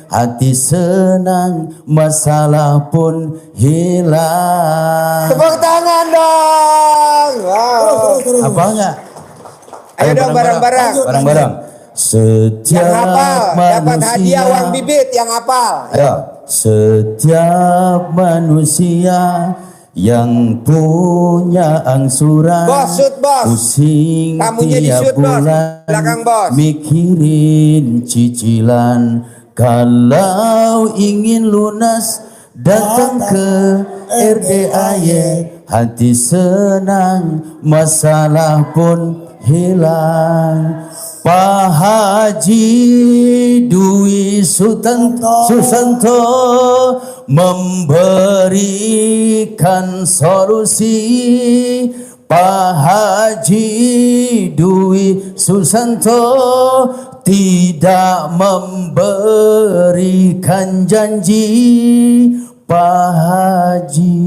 hati senang masalah pun hilang. Tepuk tangan dong. Wow. Apa enggak? Ayo dong bareng-bareng. Bareng-bareng. Setiap Yang hafal dapat hadiah uang manusia, bibit yang hafal. ayo. Setiap manusia yang punya angsuran, Bos, shoot, bos. pusing Tamunya di tiap shoot, bos. bulan Belakang, bos. mikirin cicilan. Kalau ingin lunas datang ke RDAY, hati senang masalah pun hilang. Pak Haji Dwi Susanto memberikan solusi. Pak Haji Dwi Susanto tidak memberikan janji. Pak Haji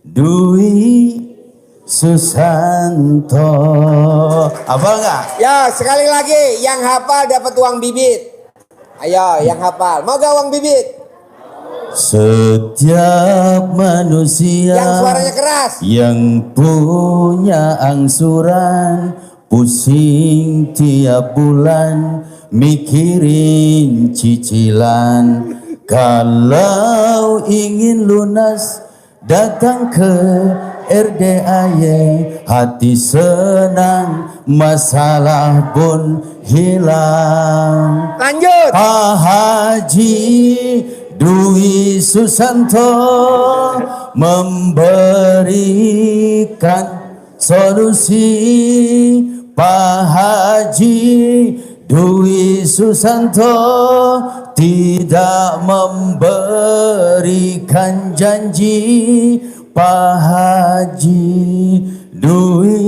Dwi Susanto. Apa enggak? Ya, sekali lagi yang hafal dapat uang bibit. Ayo, yang hafal. Mau gak uang bibit? Setiap manusia Yang suaranya keras. yang punya angsuran, pusing tiap bulan mikirin cicilan. Kalau ingin lunas datang ke RDAY, hati senang masalah pun hilang. Lanjut. Pak Haji Dwi Susanto memberikan solusi. Pak Haji Dwi Susanto tidak memberikan janji. Pak Haji Dwi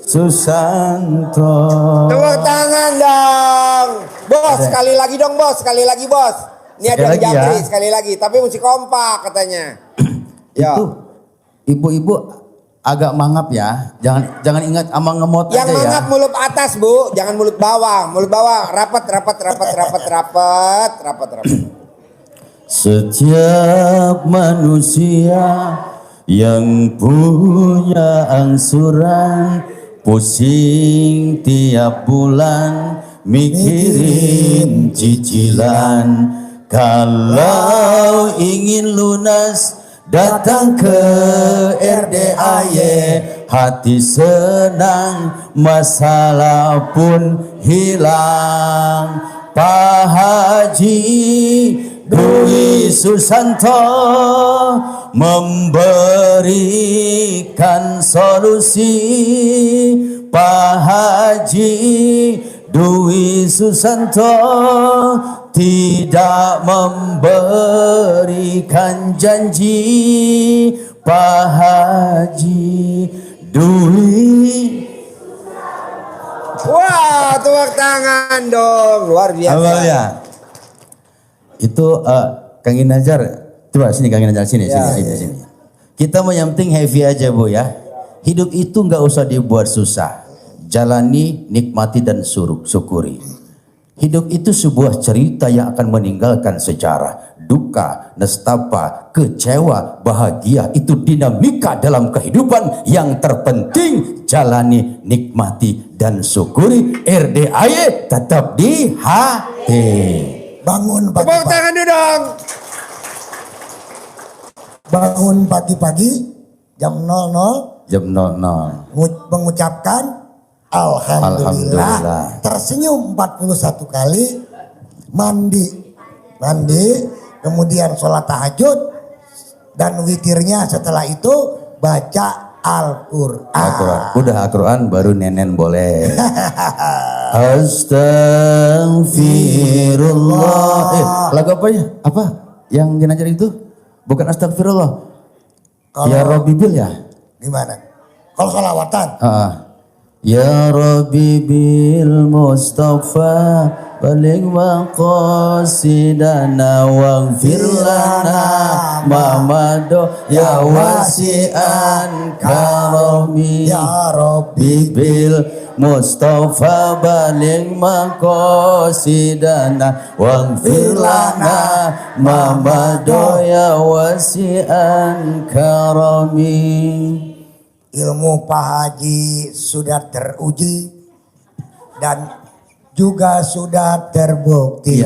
Susanto. Tepuk tangan dong. Bos, sekali lagi dong bos. Sekali lagi bos. Ini ada Sekali lagi Japri, ya. sekali lagi. Tapi mesti kompak katanya. Ya. Itu ibu-ibu agak mangap ya. Jangan ingat ama ngemot Yang aja mangap ya. mulut atas bu, jangan mulut bawah. Mulut bawah rapat. Setiap manusia yang punya angsuran, pusing tiap bulan mikirin cicilan. Kalau ingin lunas datang ke RDAY, hati senang masalah pun hilang. Pak Haji Dwi Susanto memberikan solusi. Pak Haji Dwi Susanto tidak memberikan janji. Pak Haji Dwi. Wah, tepuk tangan dong. Luar biasa. Awalnya itu Kang Ginanjar, coba sini Kang Ginanjar sini. Kita mau yang penting heavy aja Bu ya. Hidup itu nggak usah dibuat susah. Jalani, nikmati dan syukuri. Hidup itu sebuah cerita yang akan meninggalkan sejarah. Duka, nestapa, kecewa, bahagia itu dinamika dalam kehidupan. Yang terpenting jalani, nikmati dan syukuri. RDAY tetap di hati. Bangun Tepuk pagi-pagi. tangan dulu dong. Bangun pagi-pagi jam 00 Jam 00. mengucapkan Alhamdulillah. Alhamdulillah. Tersenyum 41 kali. Mandi. kemudian sholat tahajud, dan witirnya setelah itu baca Al-Quran. Udah Al-Quran baru nenen boleh. Astagfirullah. Lagu apa ya? Apa? Yang dinajar itu? Bukan astagfirullah. Ya Rabbi bil ya? Gimana? Kalau salawatan? Ya Rabbi bil Mustafa balik maqasidana waghfir lana mamado ya wasi'an karami. Ya Rabbi bil Mustafa balik maqasidana waghfir lana mamado ya wasi'an karami. Ilmu Pak Haji sudah teruji dan juga sudah terbukti.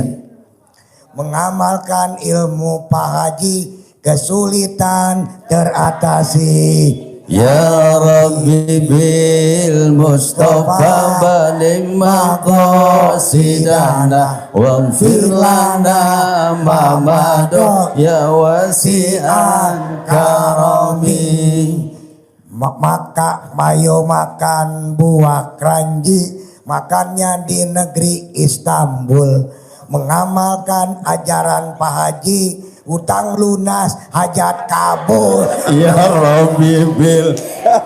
Mengamalkan ilmu Pak Haji kesulitan teratasi. Ya Rabbi bil Mustafa balik maqasidana waghfir lana mamado ya wasi'an karami. Maka mayo makan buah keranji, makannya di negeri Istanbul. Mengamalkan ajaran Pak Haji, utang lunas, hajat kabul. Ya Rabbi bil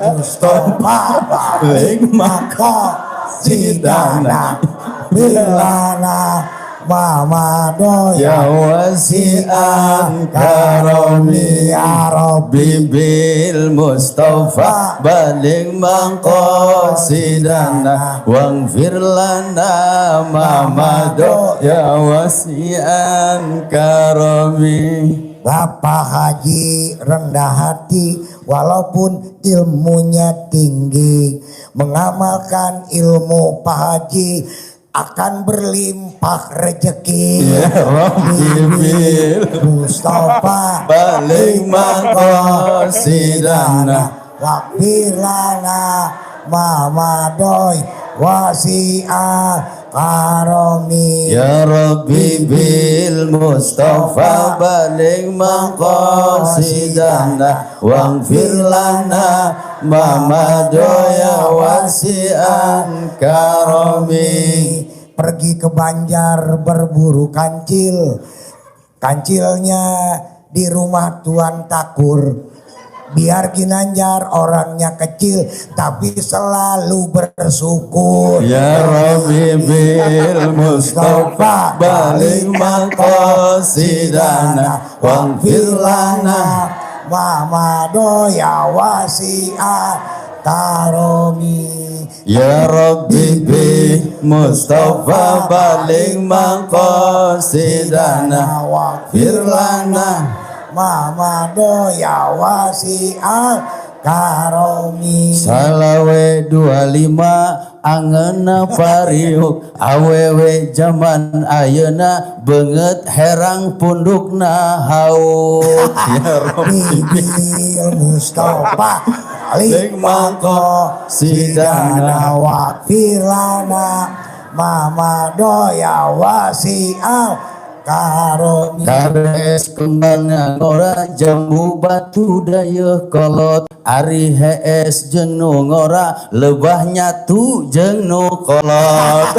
Mustafa balik maqasidana bilana mamado ya wasi'an karami. Ya Rabbi bil Mustafa balik maqasidana waghfir lana mamado ya wasi'an karami. Bapak Haji rendah hati walaupun ilmunya tinggi. Mengamalkan ilmu Pak Haji akan berlimpah rezeki. Ya Rabbi bil Mustafa balik maqasidana waghfirlana mamadoy wasi'a karomi. Ya Rabbi bil Mustafa balik maqasidana waghfir lana mamado ya wasi'an karami. Pergi ke Banjar berburu kancil, kancilnya di rumah Tuan Takur. Biar Ginanjar orangnya kecil tapi selalu bersyukur. Ya Rabbi bil Mustafa balik maqasidana waghfir lana mamado ya wasi'a karomi. Ya Rabbi bi Mustafa balik maqasidana waghfir lana mamado ya wasi'a karomi. Salawe 25 angeuna pariuk awewe zaman ayeuna beungeut herang pundukna hauk. Ya Rabbi bil Mustafa balik maqasidana waghfirlana mamado ya wasi'a karomi. Kares kembang ngora jambu batu dayeuh kolot ari hees jeung nu ngora lebah nyatu jeung nu kolot.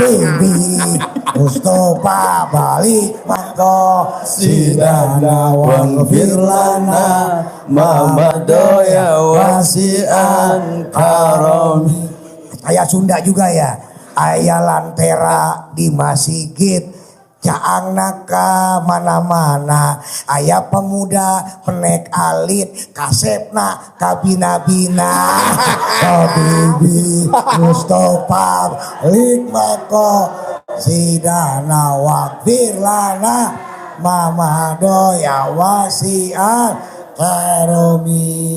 Bibi Mustafa balik maqasidana waghfir lana mamado ya wasi'an karami. Aya Sunda juga ya. Aya lantera di masjid, caangna ka mana-mana. Aya pemuda penek alit, kasepna ka bina-bina. Bibi Mustafa balik maqasidana waghfir lana mamado ya wasi'an karomi.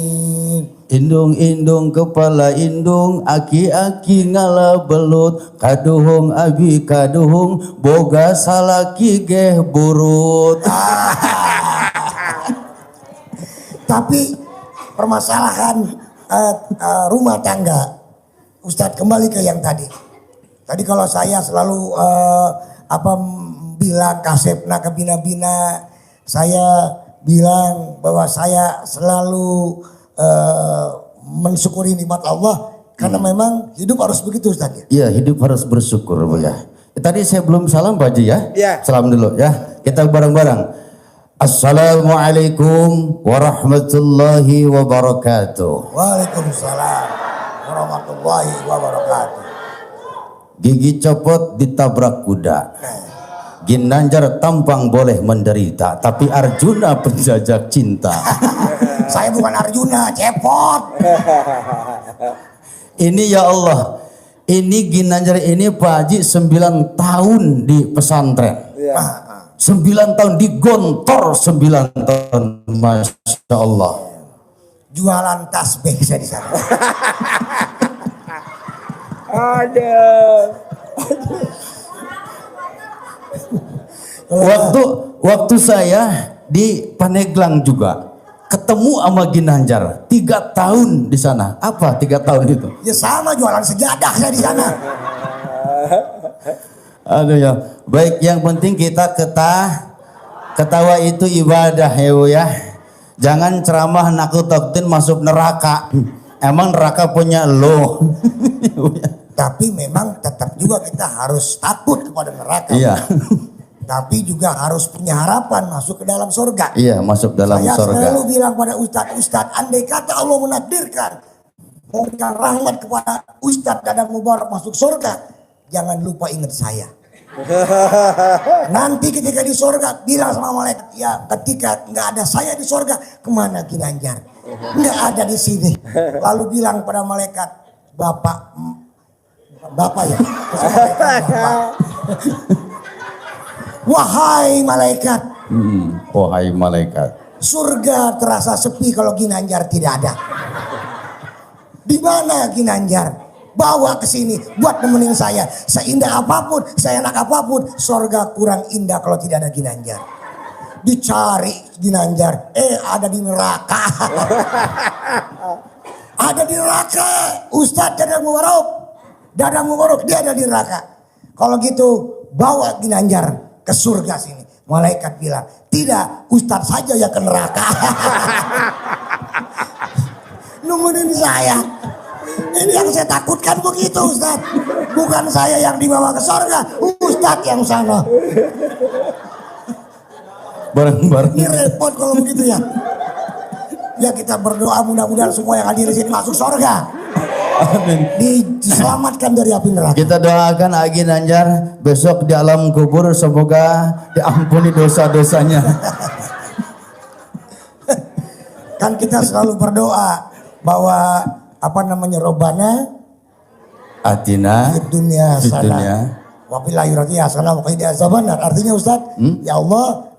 Indung-indung kepala indung, aki-aki ngala belut, kaduhung abi kaduhung, boga salaki geh burut. Tapi permasalahan rumah tangga, Ustadz, kembali ke yang tadi. Tadi kalau saya selalu bilang kasepna ke bina-bina, saya bilang bahwa saya selalu mensyukuri nikmat Allah karena memang hidup harus begitu Ustaz ya. Iya, hidup harus bersyukur Bu ya. Tadi saya belum salam Pak Haji ya. Iya. Salam dulu ya. Kita bareng-bareng. Assalamualaikum warahmatullahi wabarakatuh. Waalaikumsalam warahmatullahi wabarakatuh. Gigi copot ditabrak kuda. Ginanjar tampang boleh menderita, tapi Arjuna penjajah cinta. Saya bukan Arjuna, cepot. Ini ya Allah, ini Ginanjar ini Pak Haji 9 tahun di pesantren. 9 tahun digontor 9 tahun, Masya Allah. Jualan tasbih saya di sana. Waktu saya di Paneglang juga ketemu sama Ginanjar 3 tahun di sana. Apa 3 tahun itu? Ya sama jualan sejadah saya di sana. Aduh ya. Baik, yang penting kita ketawa itu ibadah ya Bu ya. Jangan ceramah nakut-nakutin masuk neraka. Emang neraka punya lo. Tapi memang tetap juga kita harus takut kepada neraka. Iya. Tapi juga harus punya harapan masuk ke dalam surga. Iya, masuk dalam Saya surga. selalu bilang pada Ustadz, andai kata Allah menakdirkan memberikan rahmat kepada Ustadz Dadang Mubarak masuk surga, jangan lupa ingat saya. Nanti ketika di surga bilang sama malaikat, ya ketika nggak ada saya di surga, kemana Ginanjar? Nggak ada di sini. Lalu bilang pada malaikat, Bapak ya. Wahai malaikat, Wahai malaikat. surga terasa sepi kalau Ginanjar tidak ada. Di mana Ginanjar? Bawa ke sini buat nemenin saya. Seindah apapun, seenak apapun, surga kurang indah kalau tidak ada Ginanjar. Dicari Ginanjar, ada di neraka. Ada di neraka. Ustadz Dadang Mubarak dia ada di neraka. Kalau gitu bawa Ginanjar ke surga sini. Malaikat bilang, tidak, Ustadz saja yang ke neraka. Nemenin saya. Ini yang saya takutkan begitu Ustadz. Bukan saya yang dibawa ke surga, Ustadz yang sana. Bareng-bareng. Ini repot kalau begitu ya. Ya kita berdoa mudah-mudahan semua yang hadir di sini masuk surga. Diselamatkan dari api neraka. Kita doakan Ginanjar besok di alam kubur semoga diampuni dosa-dosanya. Kan kita selalu berdoa bahwa Robana Atina di dunia di sana. dunia. Wabil akhirati hasanah wa qina azabannar. Artinya Ustaz, ya Allah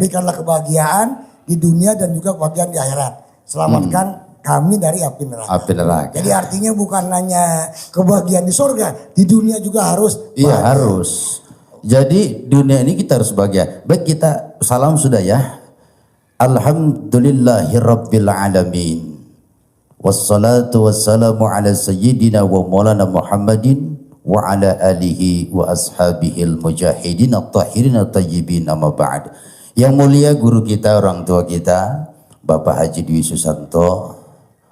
berikanlah kebahagiaan di dunia dan juga kebahagiaan di akhirat. Selamatkan kami dari api neraka. Api neraka. Jadi artinya bukan hanya kebahagiaan di surga, di dunia juga harus. Iya harus. Jadi dunia ini kita harus bahagia. Baik, kita salam sudah ya. Alhamdulillahirabbil alamin. Wassalatu wassalamu ala sayyidina wa maulana Muhammadin wa ala alihi wa ashabihil mujahidin at-tahirin at-tayyibin amma ba'd. Yang mulia guru kita, orang tua kita, Bapak Haji Dwi Susanto,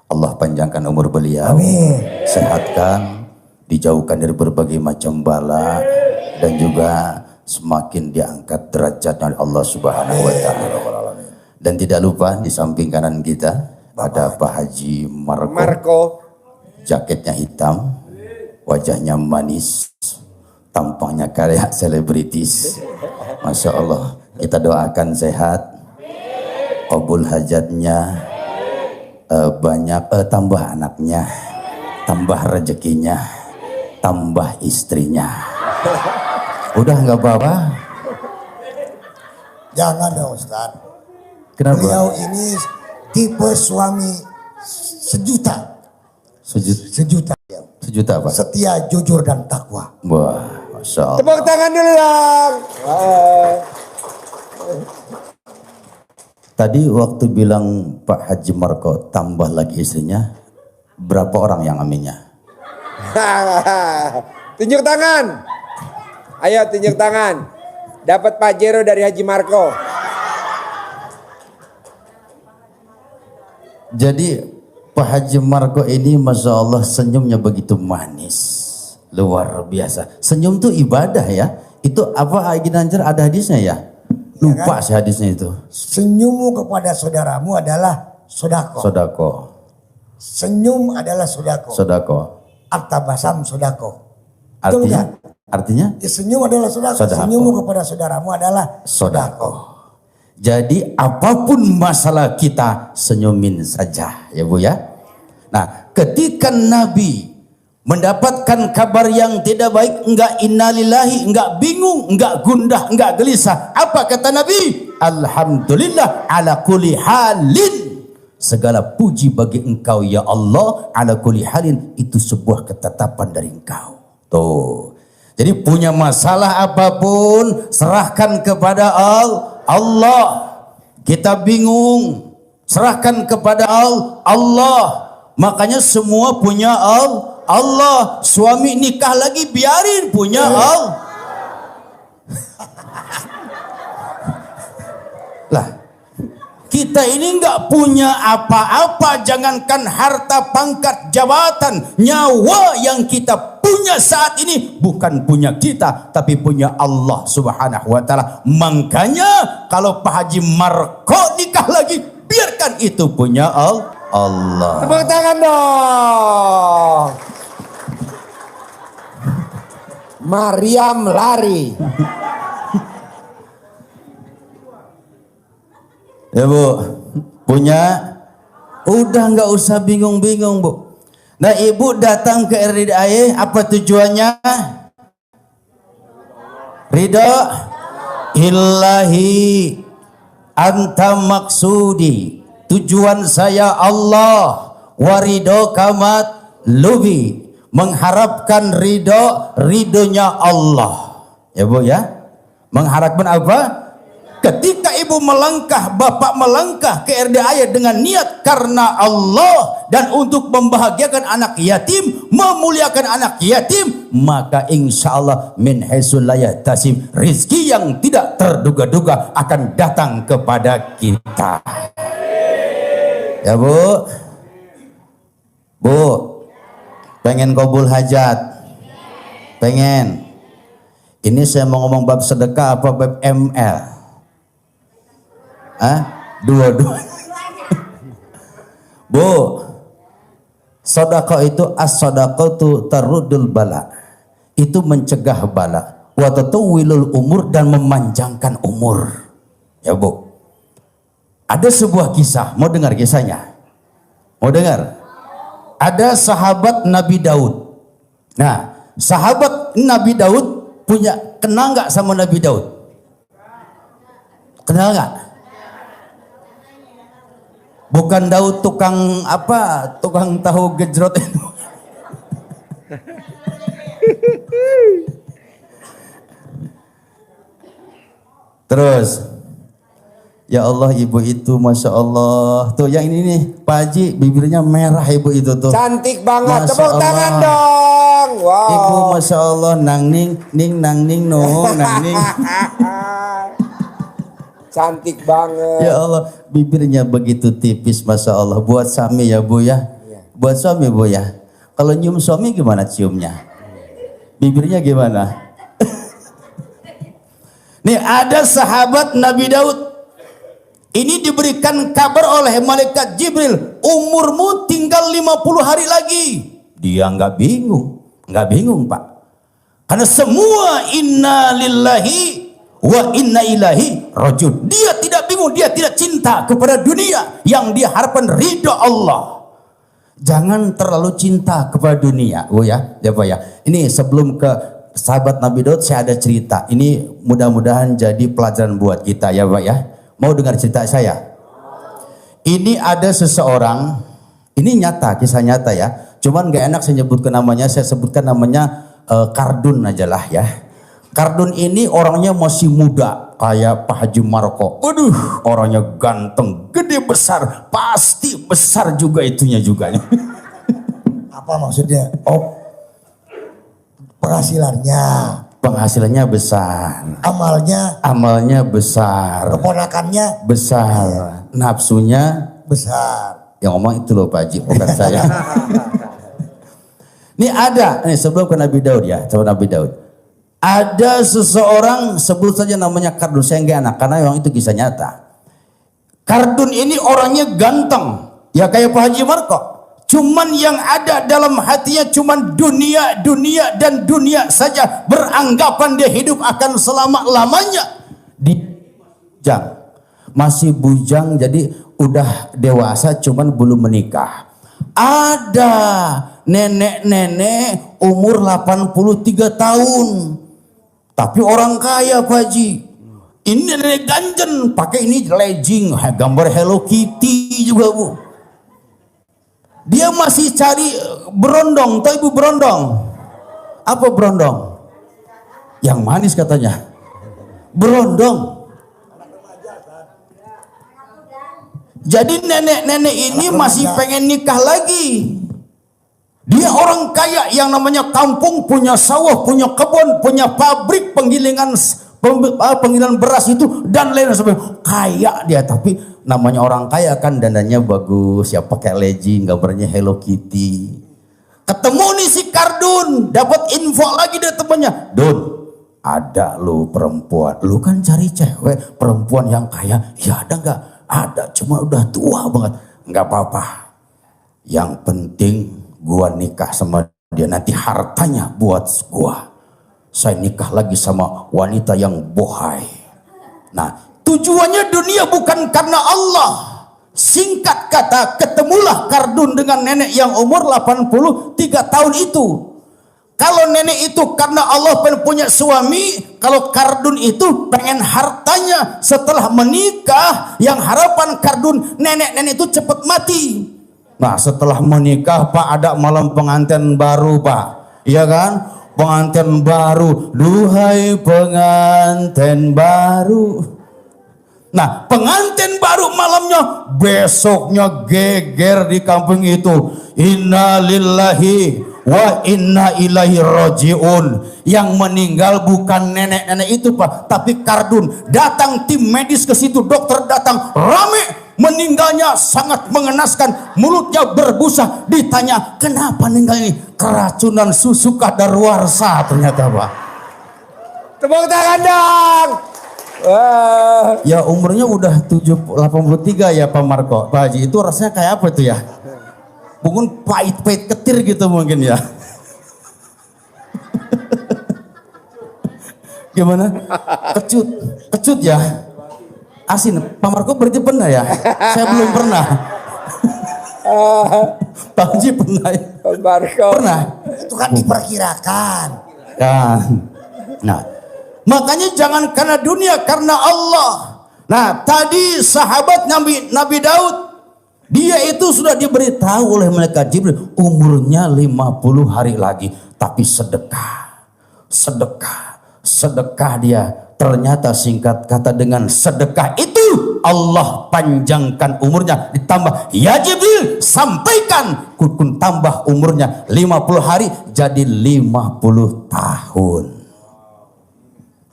Allah panjangkan umur beliau, Amin. Sehatkan, dijauhkan dari berbagai macam bala, dan juga semakin diangkat derajatnya oleh Allah Subhanahu wa taala. Dan tidak lupa di samping kanan kita ada Pak Haji Marco. Jaketnya hitam, wajahnya manis, tampangnya kayak selebritis. Masya Allah, kita doakan sehat, qabul hajatnya, banyak, tambah anaknya, tambah rezekinya, tambah istrinya. Udah nggak apa-apa? Jangan dong Ustaz. Kenapa? Beliau ini tipe suami sejuta. Sejuta. Sejuta Pak? Setia, jujur dan takwa. Wah, Masya Allah. Tepuk tangan dulu dong. Tadi waktu bilang Pak Haji Marco tambah lagi istrinya, berapa orang yang aminnya? Tunjuk tangan. Ayo tunjuk tangan. Dapat Pajero dari Haji Marco. Jadi Pak Haji Marco ini Masya Allah senyumnya begitu manis. Luar biasa. Senyum tuh ibadah ya. Itu apa Ginanjar ada hadisnya ya? Lupa sih hadisnya itu. Senyummu kepada saudaramu adalah sodako. Sodako. Senyum adalah sodako. Sodako. Artabasam sodako. Artinya? Artinya? Ya, senyum adalah sodako. Sodako. Senyummu kepada saudaramu adalah Sodako. Jadi apapun masalah kita senyumin saja ya Bu ya. Nah ketika Nabi mendapatkan kabar yang tidak baik, enggak innalillahi, enggak bingung, enggak gundah, enggak gelisah. Apa kata Nabi? Alhamdulillah ala kulli halin. Segala puji bagi engkau ya Allah, ala kulli halin, itu sebuah ketetapan dari engkau. Tuh. Jadi punya masalah apapun serahkan kepada Allah. Kita bingung, serahkan kepada Allah. Makanya semua punya Allah. Suami nikah lagi biarin punya Allah. Lah, kita ini nggak punya apa-apa, jangankan harta, pangkat, jabatan, nyawa yang kita punya saat ini bukan punya kita, tapi punya Allah Subhanahu wa taala. Makanya kalau Pak Haji Marco nikah lagi, biarkan itu punya Allah. Tepuk tangan dong. Mariam lari. Ya Bu, punya, udah nggak usah bingung-bingung Bu. Nah ibu datang ke RDAE apa tujuannya? Ridho Ilahi anta maksudi. Tujuan saya Allah, warido kamat lubi, mengharapkan ridhonya Allah. Ya Bu ya, mengharapkan apa? Ketika ibu melangkah, bapak melangkah ke RDAY dengan niat karena Allah dan untuk membahagiakan anak yatim, memuliakan anak yatim, maka insya Allah min haisul la yahtasib, rizki yang tidak terduga-duga akan datang kepada kita. Ya Bu, Bu, pengen kabul hajat, pengen. Ini saya mau ngomong bab sedekah apa bab ML? Dua-dua. Bu, sedekah itu as-sadaqatu tarudul bala. Itu mencegah bala. Wa tatawilul umur, dan memanjangkan umur. Ya Bu. Ada sebuah kisah, mau dengar kisahnya? Mau dengar? Ada sahabat Nabi Daud. Nah, sahabat Nabi Daud kenal nggak sama Nabi Daud? Kenal nggak? Bukan Daud tukang apa? Tukang tahu gejrot itu. Terus, ya Allah ibu itu Masya Allah. Tuh yang ini nih, Pak Haji bibirnya merah ibu itu tuh. Cantik banget, Masya tepuk Allah. tangan dong. Wow. Ibu Masya Allah, nang ning nang ning no, nang ning. Cantik banget. Ya Allah, bibirnya begitu tipis Masya Allah. Buat suami ya Bu ya. Buat suami Bu ya. Kalau nyium suami gimana ciumnya? Bibirnya gimana? Nih ada sahabat Nabi Daud. Ini diberikan kabar oleh malaikat Jibril. Umurmu tinggal 50 hari lagi. Dia nggak bingung. Nggak bingung Pak. Karena semua inna lillahi wa inna ilahi rajiun. Dia tidak bingung, dia tidak cinta kepada dunia, yang dia harapkan ridho Allah. Jangan terlalu cinta kepada dunia, Bu ya. Ya Pak ya. Ini sebelum ke sahabat Nabi Daud saya ada cerita. Ini mudah-mudahan jadi pelajaran buat kita ya Pak ya. Mau dengar cerita saya? Ini ada seseorang, ini nyata, kisah nyata ya. Cuman gak enak saya nyebutkan namanya, saya sebutkan namanya Kardun aja lah ya. Kardun ini orangnya masih muda kayak Pak Haji Marco. Waduh, orangnya ganteng, gede besar, pasti besar juga itunya juga. Apa maksudnya? Oh, penghasilannya. penghasilannya besar, amalnya besar, keponakannya besar, nafsunya besar. yang ngomong itu loh Pak Haji, bukan saya. Ini ada, nih sebelum ke Nabi Daud ya, sebelum Nabi Daud. Ada seseorang, sebut saja namanya Kardun, saya nggak enak karena memang itu kisah nyata. Kardun ini orangnya ganteng, ya kayak Pak Haji Marko. Cuman yang ada dalam hatinya cuman dunia, dunia dan dunia saja. Beranggapan dia hidup akan selama-lamanya. Masih bujang, jadi udah dewasa cuman belum menikah. Ada nenek-nenek umur 83 tahun. Tapi orang kaya Pak Haji. Ini nenek ganjen, pakai ini legging, gambar Hello Kitty juga Bu. Dia masih cari berondong, tahu ibu berondong? Apa berondong? Yang manis katanya. Berondong. Jadi nenek-nenek ini masih pengen nikah lagi. Dia orang kaya yang namanya kampung, punya sawah, punya kebun, punya pabrik penggilingan beras itu dan lain sebagainya. Kaya dia, tapi namanya orang kaya kan dandannya bagus, ya pakai legging, gambarnya Hello Kitty. Ketemu nih si Kardun, dapat info lagi dari temannya. Dun, ada lu perempuan, lu kan cari cewek perempuan yang kaya, ya ada nggak? Ada, cuma udah tua banget. Nggak apa-apa. Yang penting gua nikah sama dia, nanti hartanya buat gua. Saya nikah lagi sama wanita yang bohai. Nah, tujuannya dunia bukan karena Allah. Singkat kata, ketemulah Kardun dengan nenek yang umur 83 tahun itu. Kalau nenek itu karena Allah pengen punya suami, kalau Kardun itu pengen hartanya setelah menikah, yang harapan Kardun nenek-nenek itu cepat mati. Nah, setelah menikah Pak, ada malam pengantin baru Pak, iya kan? Pengantin baru, duhai pengantin baru. Nah, pengantin baru malamnya, besoknya geger di kampung itu. Inna lillahi wa inna ilaihi rajiun. Yang meninggal bukan nenek-nenek itu Pak, tapi Kardun. Datang tim medis ke situ, dokter datang, rame. Meninggalnya sangat mengenaskan, mulutnya berbusa. Ditanya, kenapa meninggal ini? Keracunan susu kadaluarsa ternyata Pak. Tepuk tangan dong. Wah. Ya umurnya udah 83 ya Pak Marko. Pak Haji, itu rasanya kayak apa itu ya? Mungkin pahit-pahit ketir gitu mungkin ya. Gimana? Kecut ya. Asin. Pak Marko berarti pernah ya? Saya belum pernah. Pak Haji pernah ya? Pak Marko. Pernah? Itu kan diperkirakan. Kan. Nah, makanya jangan karena dunia, karena Allah. Nah, tadi sahabat Nabi Daud, dia itu sudah diberitahu oleh malaikat Jibril, umurnya 50 hari lagi, tapi sedekah dia. Ternyata singkat kata dengan sedekah itu Allah panjangkan umurnya, ditambah ya Jibril sampaikan kun tambah umurnya 50 hari jadi 50 tahun.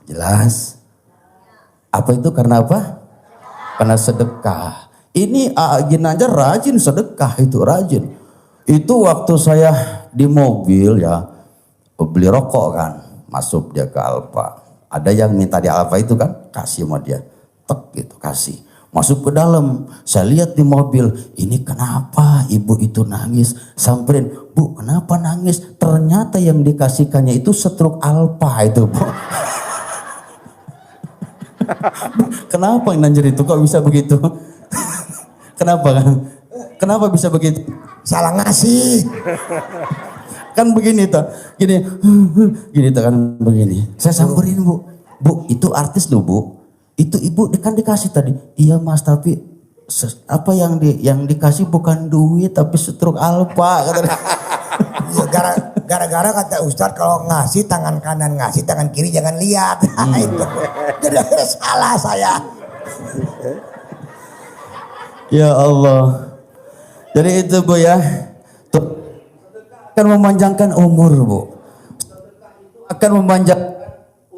Jelas? Apa itu karena apa? Karena sedekah. Ini Ginanjar rajin sedekah, itu rajin. Itu waktu saya di mobil ya, beli rokok kan, masuk dia ke Alfa. Ada yang minta di Alfa itu kan, kasih sama dia. Tek gitu, kasih. Masuk ke dalam, saya lihat di mobil, ini kenapa ibu itu nangis? Samperin, Bu kenapa nangis? Ternyata yang dikasihkannya itu setruk Alfa itu Bu. Kenapa Ginanjar itu kok bisa begitu? Kenapa kan? Kenapa bisa begitu? Salah ngasih. Kan begini tuh, gini tuh kan begini. Saya samperin Bu itu artis loh Bu. Itu ibu kan dikasih tadi. Iya Mas, tapi apa yang dikasih bukan duit tapi setruk Alfa. Ya, gara-gara kata Ustadz kalau ngasih tangan kanan ngasih, tangan kiri jangan lihat. Itu gara-gara salah saya. Ya Allah. Jadi itu Bu ya. Tuh akan memanjangkan umur Bu. Akan memanjang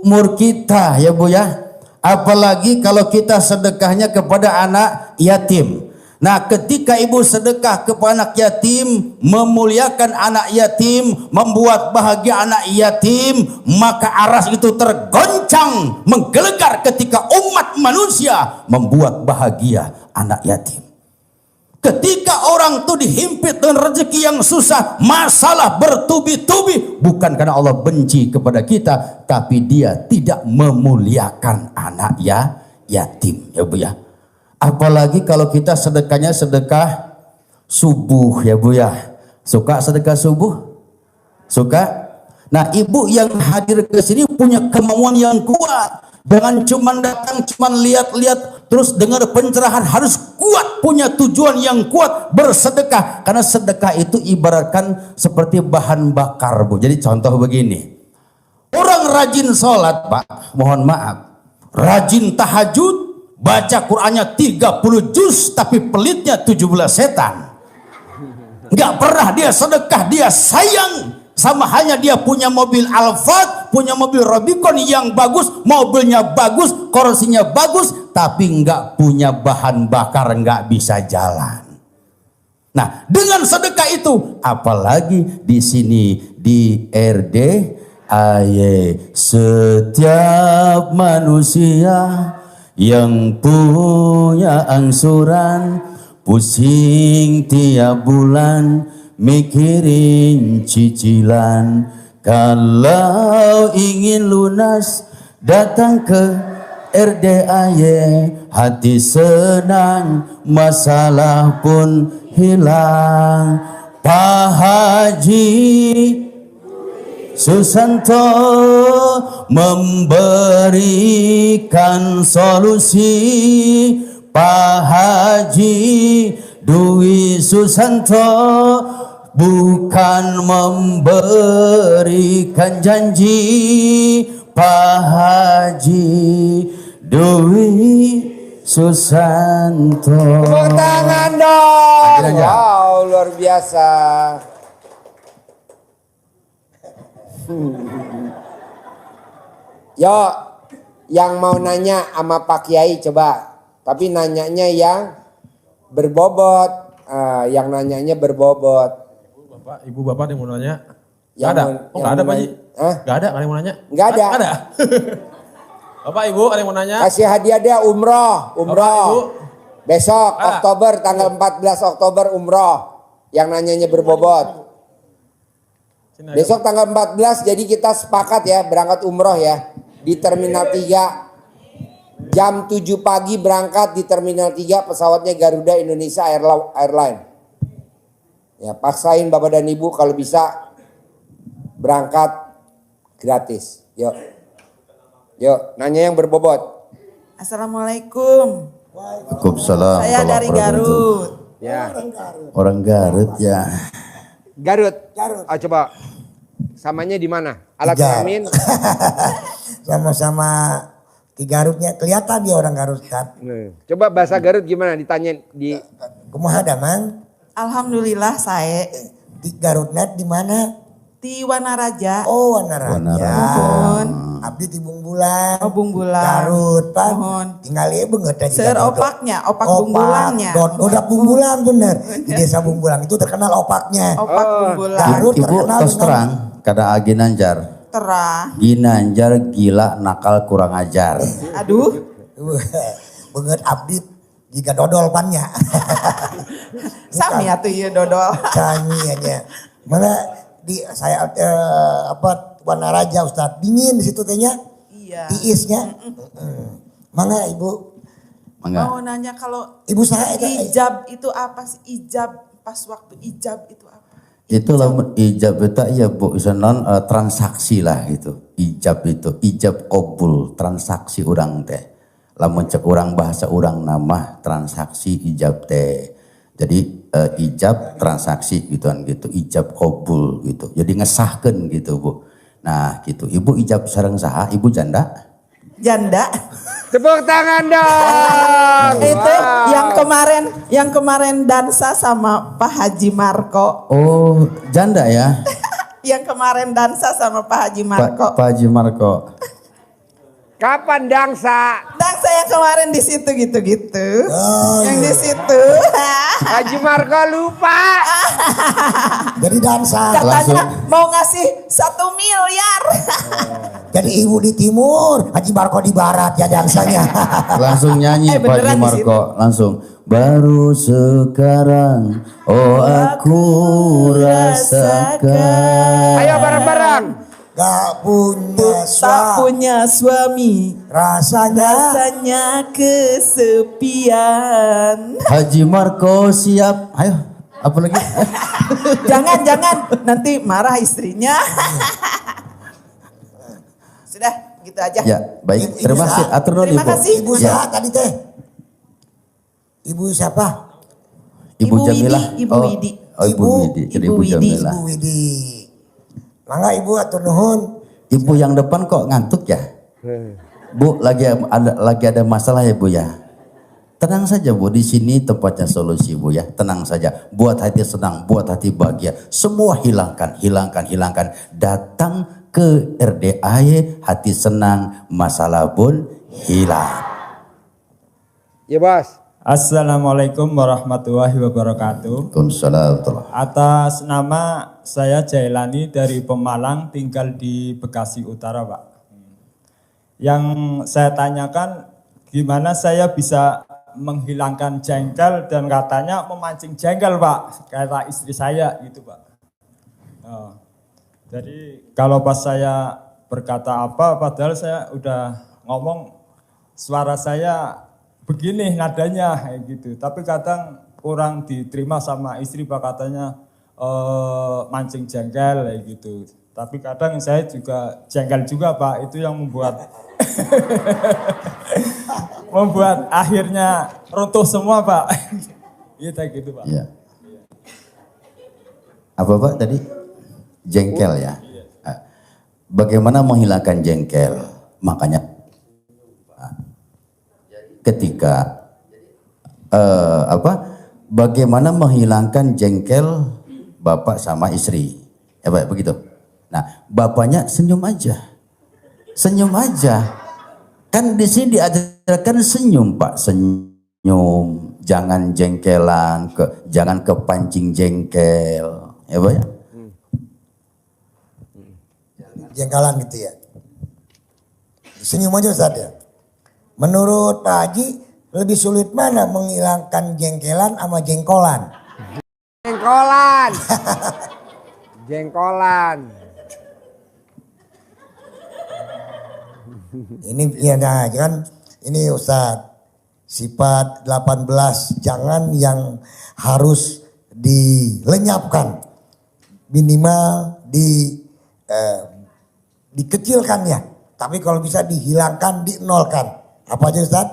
umur kita ya Bu ya. Apalagi kalau kita sedekahnya kepada anak yatim. Nah, ketika ibu sedekah kepada anak yatim, memuliakan anak yatim, membuat bahagia anak yatim, maka aras itu tergoncang, menggelegar ketika umat manusia membuat bahagia anak yatim. Ketika orang itu dihimpit dengan rezeki yang susah, masalah bertubi-tubi, bukan karena Allah benci kepada kita, tapi dia tidak memuliakan anak yatim ya Bu ya. Apalagi kalau kita sedekahnya sedekah subuh ya Bu ya. Suka sedekah subuh? Suka? Nah, ibu yang hadir ke sini punya kemauan yang kuat. Jangan cuma datang, cuma lihat-lihat, terus dengar pencerahan. Harus kuat, punya tujuan yang kuat, bersedekah. Karena sedekah itu ibaratkan seperti bahan bakar Bu. Jadi contoh begini. Orang rajin sholat Pak, mohon maaf. Rajin tahajud, baca Qur'annya 30 juz tapi pelitnya 17 setan. Nggak pernah dia sedekah, dia sayang. Sama halnya dia punya mobil Alphard, punya mobil Rubicon yang bagus, mobilnya bagus, korosinya bagus, tapi nggak punya bahan bakar, nggak bisa jalan. Nah, dengan sedekah itu, apalagi di sini di RD, setiap manusia yang punya angsuran pusing tiap bulan mikirin cicilan, kalau ingin lunas datang ke RDAY, hati senang masalah pun hilang. Pak Haji Susanto memberikan solusi. Pak Haji Dwi Susanto bukan memberikan janji. Pak Haji Dwi Susanto. Tepuk tangan dong. Wow, luar biasa. Yo, yang mau nanya sama Pak Kiai coba. Tapi nanyanya yang berbobot. Yang nanyanya berbobot. Ibu bapak ada yang mau nanya? Yang Gak ada? yang Gak ada Pak mau Haji? Hah? Gak ada yang mau nanya? Nggak ada. Ada? Bapak ibu ada yang mau nanya? Kasih hadiah dia umroh. Bapak, Ibu. Besok Ada. Oktober tanggal 14 Oktober umroh. Yang nanyanya berbobot. Sini aja. Besok tanggal 14 jadi kita sepakat ya berangkat umroh ya. Di Terminal 3. Jam 7 pagi berangkat di Terminal 3 pesawatnya Garuda Indonesia Airline. Ya, paksain Bapak dan Ibu kalau bisa berangkat gratis. Yuk. Yuk, nanya yang berbobot. Assalamualaikum. Waalaikumsalam. Saya dari Garut. Ya. Orang Garut ya. Garut. Oh, coba. Samanya di mana? Alat Tiga. kelamin. Sama-sama di Garutnya kelihatan dia orang Garut kan. Coba bahasa Garut gimana ditanyain di Kumaha da Mang? Alhamdulillah saya Di Garutnya di mana? di Wanaraja. Oh, Wanaraja. Mohon. Abdi di Bungbulan. Oh, Bungbulan. Garut, Pak. Mohon. Tinggal ya beungeut aja. Seur opaknya, opak Bungbulannya. Opak Bungbulan bener. Di Desa Bungbulan itu terkenal opaknya. Opak Bungbulan. Garut Ibu terkenal terus terang, kada Ginanjar. Terang. Ginanjar gila nakal kurang ajar. Aduh. Beungeut abdi jika dodol pannya. Sami atuh ieu dodol. Sami aja. Mana di saya Wanaraja Ustaz dingin di situ tehnya. Iya. Tiisnya. Mana Ibu? Mangga. Mau nanya kalau Ibu saya ijab itu apa sih? Ijab pas waktu ijab itu apa? Itu lamun ijab itu ya Bu non transaksi lah itu. Ijab itu ijab qabul, transaksi orang teh. Lamun cek orang bahasa orang nama transaksi ijab teh. Jadi ijab transaksi gituan gitu, ijab qabul gitu. Jadi ngesahkeun gitu Bu. Nah gitu. Ibu ijab sareng saha? Ibu janda? Janda. tepuk tangan dong. Itu yang kemarin dansa sama Pak Haji Marko. Oh janda ya? Yang kemarin dansa sama Pak Haji Marko. Pak Haji Marko. Kapan Dangsa? Dangsa yang kemarin di situ gitu-gitu. Oh, Yang iya. di situ. Haji Marco lupa. Jadi dansa. Katanya mau ngasih 1 miliar. Jadi ibu di timur, Haji Marco di barat ya dansanya. Langsung nyanyi Pak Haji beneran di Marco, langsung. Baru sekarang, oh aku rasakan. Ayo bareng-bareng. Gak punya Tak punya suami. rasanya. Rasanya kesepian. Haji Marco siap. Ayo, apa lagi? Jangan nanti marah istrinya. Sudah gitu aja. Ya, baik. Terima kasih. Atur nuhun Terima Ibu. kasih. Ibu Ya. siapa tadi teh? Ibu siapa? Ibu Ibu Jamilah. Widi, Ibu Widi. Oh, Ibu Widi. Jadi Ibu Ibu Widi. Jamilah. Ibu Widi. Mangga ibu atur nuhun. Ibu yang depan kok ngantuk ya? Bu, lagi ada masalah ya Bu ya? Tenang saja Bu, di sini tempatnya solusi Bu ya. Tenang saja. Buat hati senang, buat hati bahagia. Semua hilangkan. Datang ke RDAY, hati senang, masalah pun hilang. Ya bos. Assalamualaikum warahmatullahi wabarakatuh. Waalaikumsalam. Atas nama saya Jailani dari Pemalang, tinggal di Bekasi Utara, Pak. Yang saya tanyakan, gimana saya bisa menghilangkan jengkel dan katanya memancing jengkel, Pak, kata istri saya gitu, Pak. Oh, jadi kalau pas saya berkata apa, padahal saya udah ngomong suara saya begini nadanya kayak gitu, tapi kadang kurang diterima sama istri, Pak, katanya mancing jengkel kayak gitu. Tapi kadang saya juga jengkel juga, Pak, itu yang membuat membuat akhirnya runtuh semua, Pak. Gitu gitu, Pak. Ya. Apa Pak tadi? Jengkel ya. Bagaimana menghilangkan jengkel? Makanya ketika bagaimana menghilangkan jengkel bapak sama istri, ya Pak, begitu. Nah, bapaknya senyum aja, kan di sini diajarkan senyum Pak, senyum, jangan jengkelan, jangan kepancing jengkel, ya Pak ya. Jengkalan gitu ya. Senyum aja Ustaz ya. Menurut Pak Haji, lebih sulit mana menghilangkan jengkelan sama jengkolan? Jengkolan. Jengkolan. Ini ya nah, kan ini Ustaz. Sifat 18 jangan yang harus dilenyapkan. Minimal dikecilkannya. Tapi kalau bisa dihilangkan, dinolkan. Apa aja Ustaz?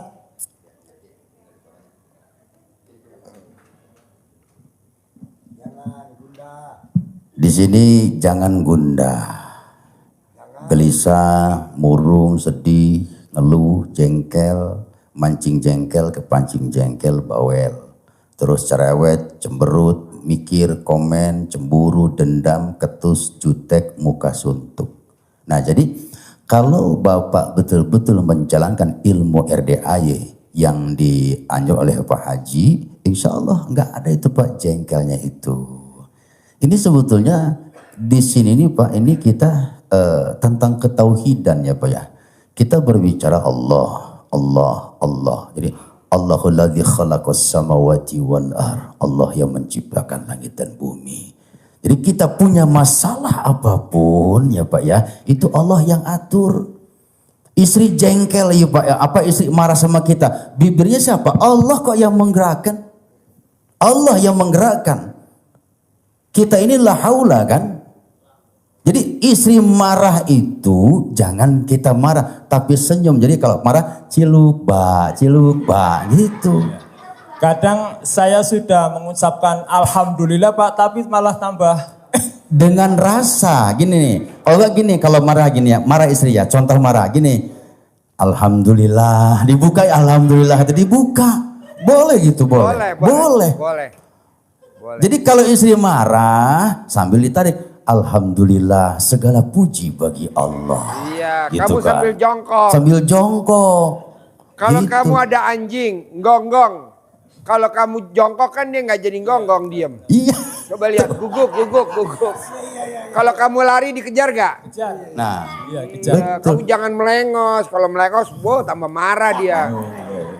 Di sini jangan gundah, gelisah, murung, sedih, ngeluh, jengkel, mancing jengkel, kepancing jengkel, bawel, terus cerewet, cemberut, mikir, komen, cemburu, dendam, ketus, jutek, muka suntuk. Nah jadi kalau Bapak betul-betul menjalankan ilmu RDAY yang dianjur oleh Pak Haji, insya Allah nggak ada itu Pak jengkelnya itu. Ini sebetulnya di sini nih Pak, ini kita tentang ketauhidan ya Pak ya. Kita berbicara Allah. Jadi Allahul ladzi khalaqas samawati wal ardh. Allah yang menciptakan langit dan bumi. Jadi kita punya masalah apapun ya Pak ya, itu Allah yang atur. Istri jengkel ya Pak ya, apa istri marah sama kita? Bibirnya siapa? Allah kok yang menggerakkan. Allah yang menggerakkan. Kita ini la haula kan. Jadi istri marah itu jangan kita marah tapi senyum. Jadi kalau marah ciluk ba gitu. Kadang saya sudah mengucapkan alhamdulillah Pak, tapi malah tambah Dengan rasa gini nih. Kalau enggak gini, kalau marah gini ya, marah istri ya. Contoh marah gini. Alhamdulillah, dibuka alhamdulillah, itu dibuka. Boleh gitu, boleh. Boleh. Jadi kalau istri marah sambil ditarik, alhamdulillah segala puji bagi Allah. Iya, Gitu kamu kan. sambil jongkok. Sambil jongkok. Kalau Gitu. kamu ada anjing, gonggong. Kalau kamu jongkok kan dia nggak jadi gonggong, diem. Iya. Coba lihat, guguk. Kalau kamu lari dikejar gak? Nah, Iya, kejar. betul. Kamu jangan melengos. Kalau melengos, tambah marah dia.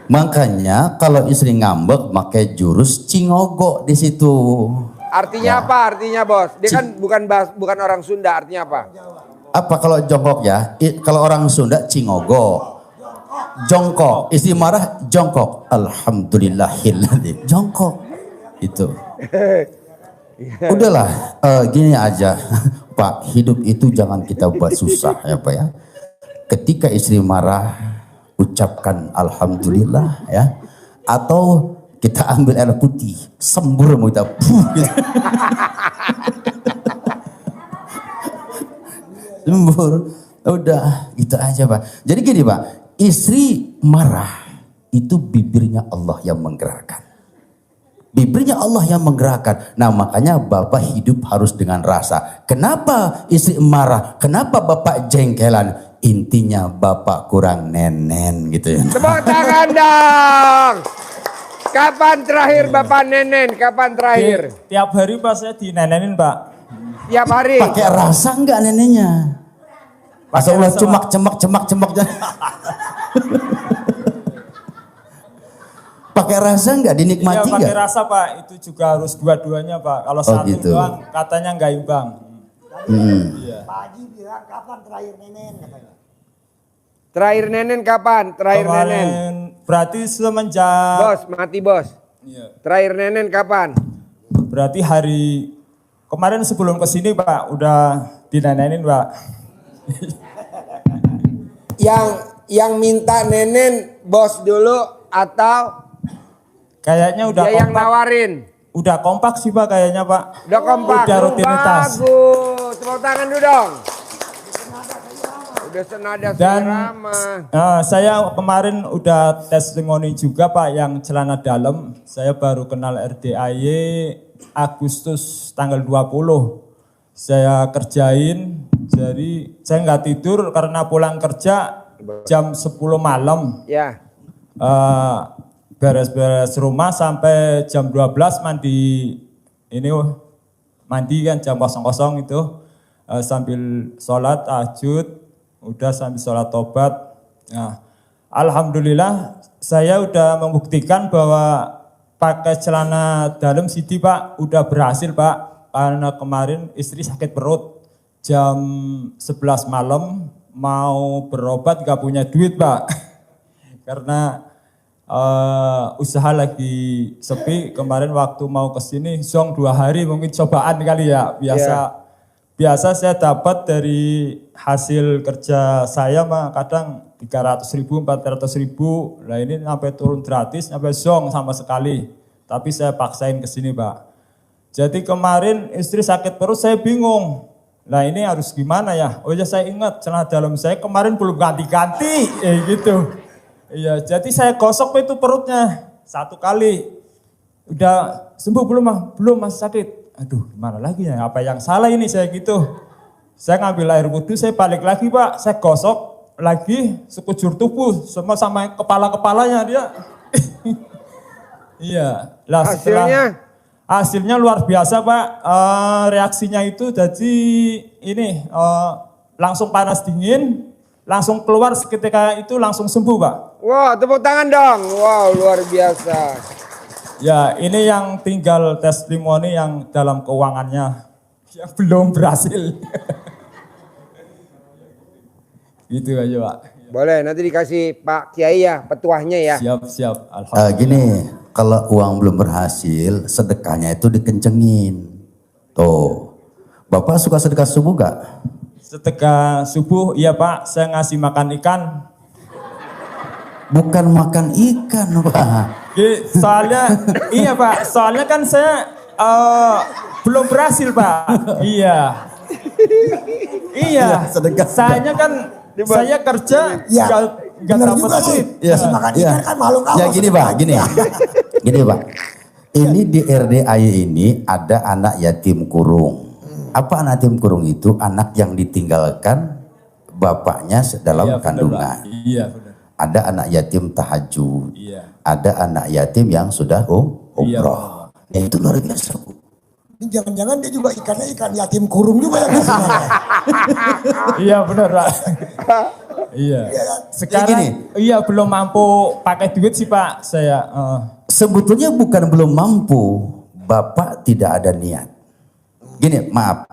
Makanya kalau istri ngambek pakai jurus cingogok di situ. Artinya apa? Artinya bos? Dia kan bukan orang Sunda. Artinya apa? Apa kalau jongkok ya? Kalau orang Sunda cingogok. Jongkok, istri marah jongkok. Alhamdulillahilladzi. Jongkok. Itu. Udahlah, gini aja. Pak, hidup itu jangan kita buat susah ya Pak ya. Ketika istri marah, ucapkan alhamdulillah ya. Atau kita ambil air putih, sembur mau kita gitu. Sembur. Udah, gitu aja Pak. Jadi gini Pak, istri marah itu bibirnya Allah yang menggerakkan. Bibirnya Allah yang menggerakkan. Nah makanya Bapak hidup harus dengan rasa. Kenapa istri marah? Kenapa Bapak jengkelan? Intinya Bapak kurang nenen gitu ya. Tepuk tangan dong. Kapan terakhir Bapak nenen? Kapan terakhir? Tiap hari Pak saya dinenenin Pak. Tiap hari. Pakai rasa enggak neneknya? Masa ulah cemak. Pakai rasa enggak dinikmati Iya pakai enggak? rasa Pak, itu juga harus dua-duanya Pak. Kalau satu gitu. doang katanya nggak imbang. Pak Haji bilang kapan terakhir nenen katanya. Terakhir nenen kapan? Terakhir nenen. Kemarin berarti semenjak Bos, mati bos. Iya. Terakhir nenen kapan? Berarti hari kemarin sebelum kesini Pak udah dinenenin Pak. Yang minta nenen bos dulu atau Kayaknya udah dia yang kompak. nawarin? Udah kompak sih Pak kayaknya Pak. Udah kompak. Udah rutinitas. Bagus. Tepuk tangan dulu dong. Udah senada Dan serama. saya kemarin udah testimoni juga Pak yang celana dalam. Saya baru kenal RDAY Agustus tanggal 20. Saya kerjain, jadi saya nggak tidur karena pulang kerja jam 10 malam. Ya. Beres-beres rumah sampai jam 12 mandi kan jam 00 itu sambil sholat tahajud, udah sambil sholat tobat. Nah, alhamdulillah saya udah membuktikan bahwa pakai celana dalam Sidi Pak udah berhasil Pak, karena kemarin istri sakit perut jam 11 malam mau berobat gak punya duit Pak karena usaha lagi sepi. Kemarin waktu mau kesini zong 2 hari mungkin cobaan kali ya. Biasa saya dapat dari hasil kerja saya mah kadang 300.000, 400.000. Nah ini sampai turun gratis, sampai zong sama sekali. Tapi saya paksain kesini Pak. Jadi kemarin istri sakit perut saya bingung. Nah ini harus gimana ya? Oh ya saya ingat celana dalam saya kemarin belum ganti-ganti. Gitu. Iya, jadi saya gosok itu perutnya 1 kali. Udah sembuh belum Mah? Belum, masih sakit. Aduh, gimana lagi ya? Apa yang salah ini saya gitu. Saya ngambil air wudhu, saya balik lagi Pak. Saya gosok lagi sekujur tubuh sama kepala-kepalanya dia. Iya. Lah hasilnya luar biasa Pak. Reaksinya itu jadi ini langsung panas dingin. Langsung keluar seketika itu langsung sembuh Pak. Wow, tepuk tangan dong. Wow, luar biasa. Ya, ini yang tinggal testimoni yang dalam keuangannya yang belum berhasil. Gitu aja Pak. Boleh, nanti dikasih Pak Kiai ya, petuahnya ya. Siap. Alhamdulillah. Gini, kalau uang belum berhasil, sedekahnya itu dikencengin. Tuh, Bapak suka sedekah subuh gak? Sedekah subuh, iya Pak, saya ngasih makan ikan. Bukan makan ikan Pak. Soalnya, iya Pak, soalnya kan saya belum berhasil Pak. Iya. sedekah. Saya kan, saya kerja Ya, gak benar dapat juga sih. duit. Kasih makan ikan kan makhluk Allah. Ya gini Pak, gini. Gini Pak. Ini di RDAY ini ada anak yatim kurung. Apa anak yatim kurung itu? Anak yang ditinggalkan bapaknya dalam Iya, benar, kandungan. Pak. Iya, benar. Ada anak yatim tahajud. Iya. Ada anak yatim yang sudah Iya, umroh. Ya itu luar biasa, Bu. Ini jangan-jangan dia juga ikannya ikan yatim kurung juga ya ngasih nama. Iya, benar, Pak. Iya. Sekarang gini. iya belum mampu pakai duit sih, Pak. Saya Sebetulnya bukan belum mampu, Bapak tidak ada niat. Gini, maaf.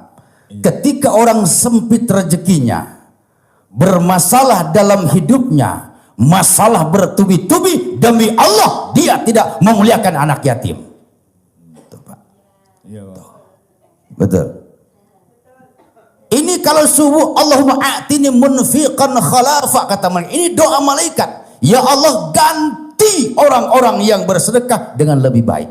Ketika orang sempit rezekinya, bermasalah dalam hidupnya, masalah bertubi-tubi, demi Allah dia tidak memuliakan anak yatim. Betul, Pak. iya, Pak. Betul. Ini kalau subuh Allahumma a'tini munfiqan khalafa, kata mereka. Ini doa malaikat. Ya Allah, ganti orang-orang yang bersedekah dengan lebih baik.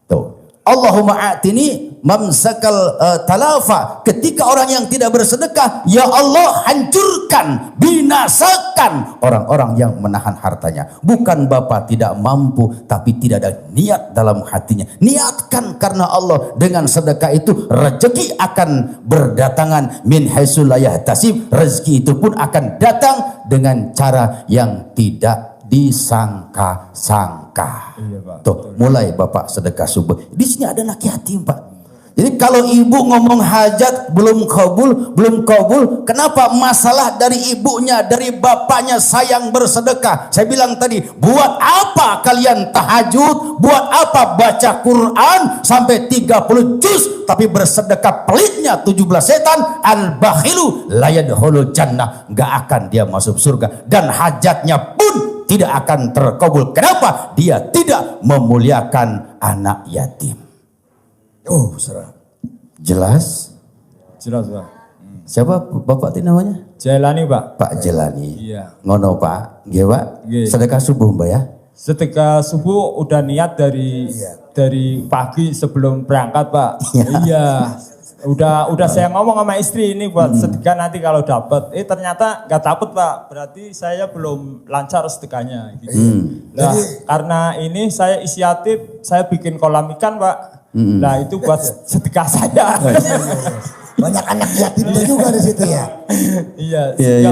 Tuh. Allahumma a'tini mamsakal talafa. Ketika orang yang tidak bersedekah, ya Allah hancurkan, binasakan orang-orang yang menahan hartanya. Bukan Bapak tidak mampu, tapi tidak ada niat dalam hatinya. Niatkan karena Allah. Dengan sedekah itu rezeki akan berdatangan min haitsu la yahtasib. Rezeki itu pun akan datang dengan cara yang tidak disangka-sangka. Iya, Pak. Tuh, mulai Bapak sedekah subuh. Di sini ada anak yatim, Pak. Jadi kalau ibu ngomong hajat belum kabul, kenapa? Masalah dari ibunya, dari bapaknya sayang bersedekah. Saya bilang tadi, buat apa kalian tahajud? Buat apa baca Quran sampai 30 juz tapi bersedekah pelitnya 17 setan? Al-bakhilu la yadkhulul jannah. Enggak akan dia masuk surga dan hajatnya pun tidak akan terkabul. Kenapa? Dia tidak memuliakan anak yatim. Oh, serah. Jelas? Jelas, Pak. Siapa Bapak itu namanya? Jailani, Pak. Pak Jelani. Iya. Ngono Pak. Nggih, Pak. Nggih. Sedekah subuh, Mbak ya. Sedekah subuh udah niat dari pagi sebelum berangkat, Pak. Iya. Udah saya ngomong sama istri ini buat sedekah nanti kalau dapat. Ternyata nggak dapat, Pak. Berarti saya belum lancar sedekahnya gitu. Nah, karena ini saya inisiatif, saya bikin kolam ikan, Pak. Nah, itu buat sedekah saya. Banyak anak yatimnya juga di situ ya. Iya. Iya.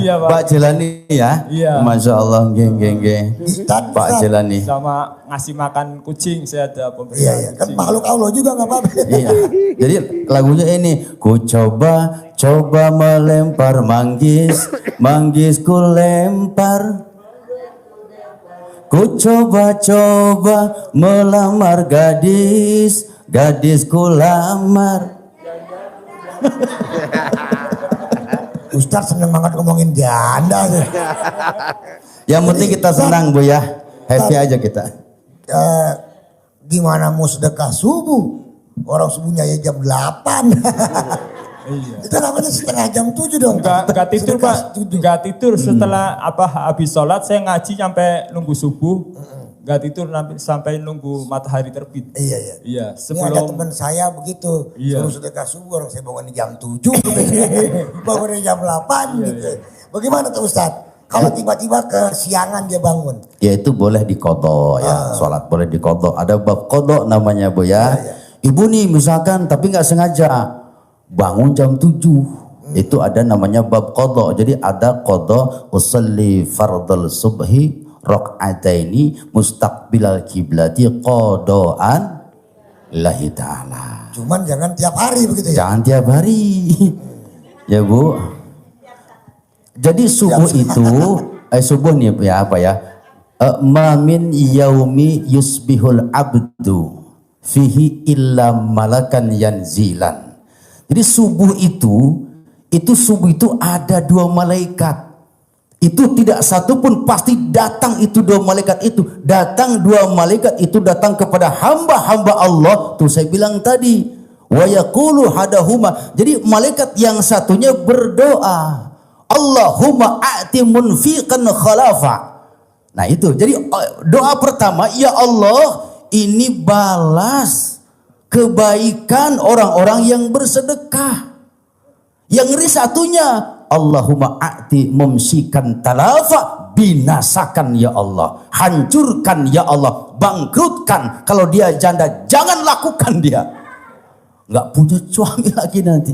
Iya, Pak. Pak Jelani ya. Iya. Masya Allah, geng. Pak Jelani. Sama ngasih makan kucing, saya ada pemberian. Iya, kan makhluk Allah juga nggak apa-apa. Iya. Jadi lagunya ini, ku coba melempar manggis ku lempar. Ku coba melamar gadisku lamar. Ustadz seneng banget ngomongin janda. Yang penting kita senang, Bu ya. Happy aja kita. Gimana mau sedekah subuh? Orang subuhnya ya jam 8. Iya. Itu namanya setengah jam 7 dong. Enggak tidur, Pak. Enggak tidur setelah habis sholat saya ngaji sampai nunggu subuh. Enggak tidur sampai nunggu matahari terbit. Iya. Iya, Ini ada teman saya begitu. Iya. Suruh sedekah subuh, orang saya bangun di jam 7. Bangun di jam 8 gitu. Bagaimana tuh Ustadz? Kalau tiba-tiba kesiangan dia bangun. Ya itu boleh dikodok ya. Sholat boleh dikodok. Ada bab kodok namanya, Bu ya. Ibu nih misalkan tapi nggak sengaja bangun jam 7. Itu ada namanya bab kodok. Jadi ada kodok usalli fardal subhi rakaataini mustaqbilal kiblati qodoan lillahi ta'ala. Cuman jangan tiap hari begitu ya. Jangan tiap hari. Ya, Bu. Jadi subuh itu subuh nih ya apa ya? Ma min yaumi yusbihul abdu fihi illa malakan yanzilan. Jadi subuh itu ada 2 malaikat. Itu tidak satu pun pasti datang itu 2 malaikat itu. Datang 2 malaikat itu datang kepada hamba-hamba Allah. Tuh saya bilang tadi. Wa yaqulu hadahuma. Jadi malaikat yang satunya berdoa. Allahumma a'ti munfiqan khalafa. Nah itu. Jadi doa pertama, ya Allah, ini balas kebaikan orang-orang yang bersedekah. Yang ngeri satunya, Allahumma a'ti mumsikan talafa, binasakan ya Allah, hancurkan ya Allah, bangkrutkan. Kalau dia janda jangan lakukan dia. nggak punya suami lagi nanti.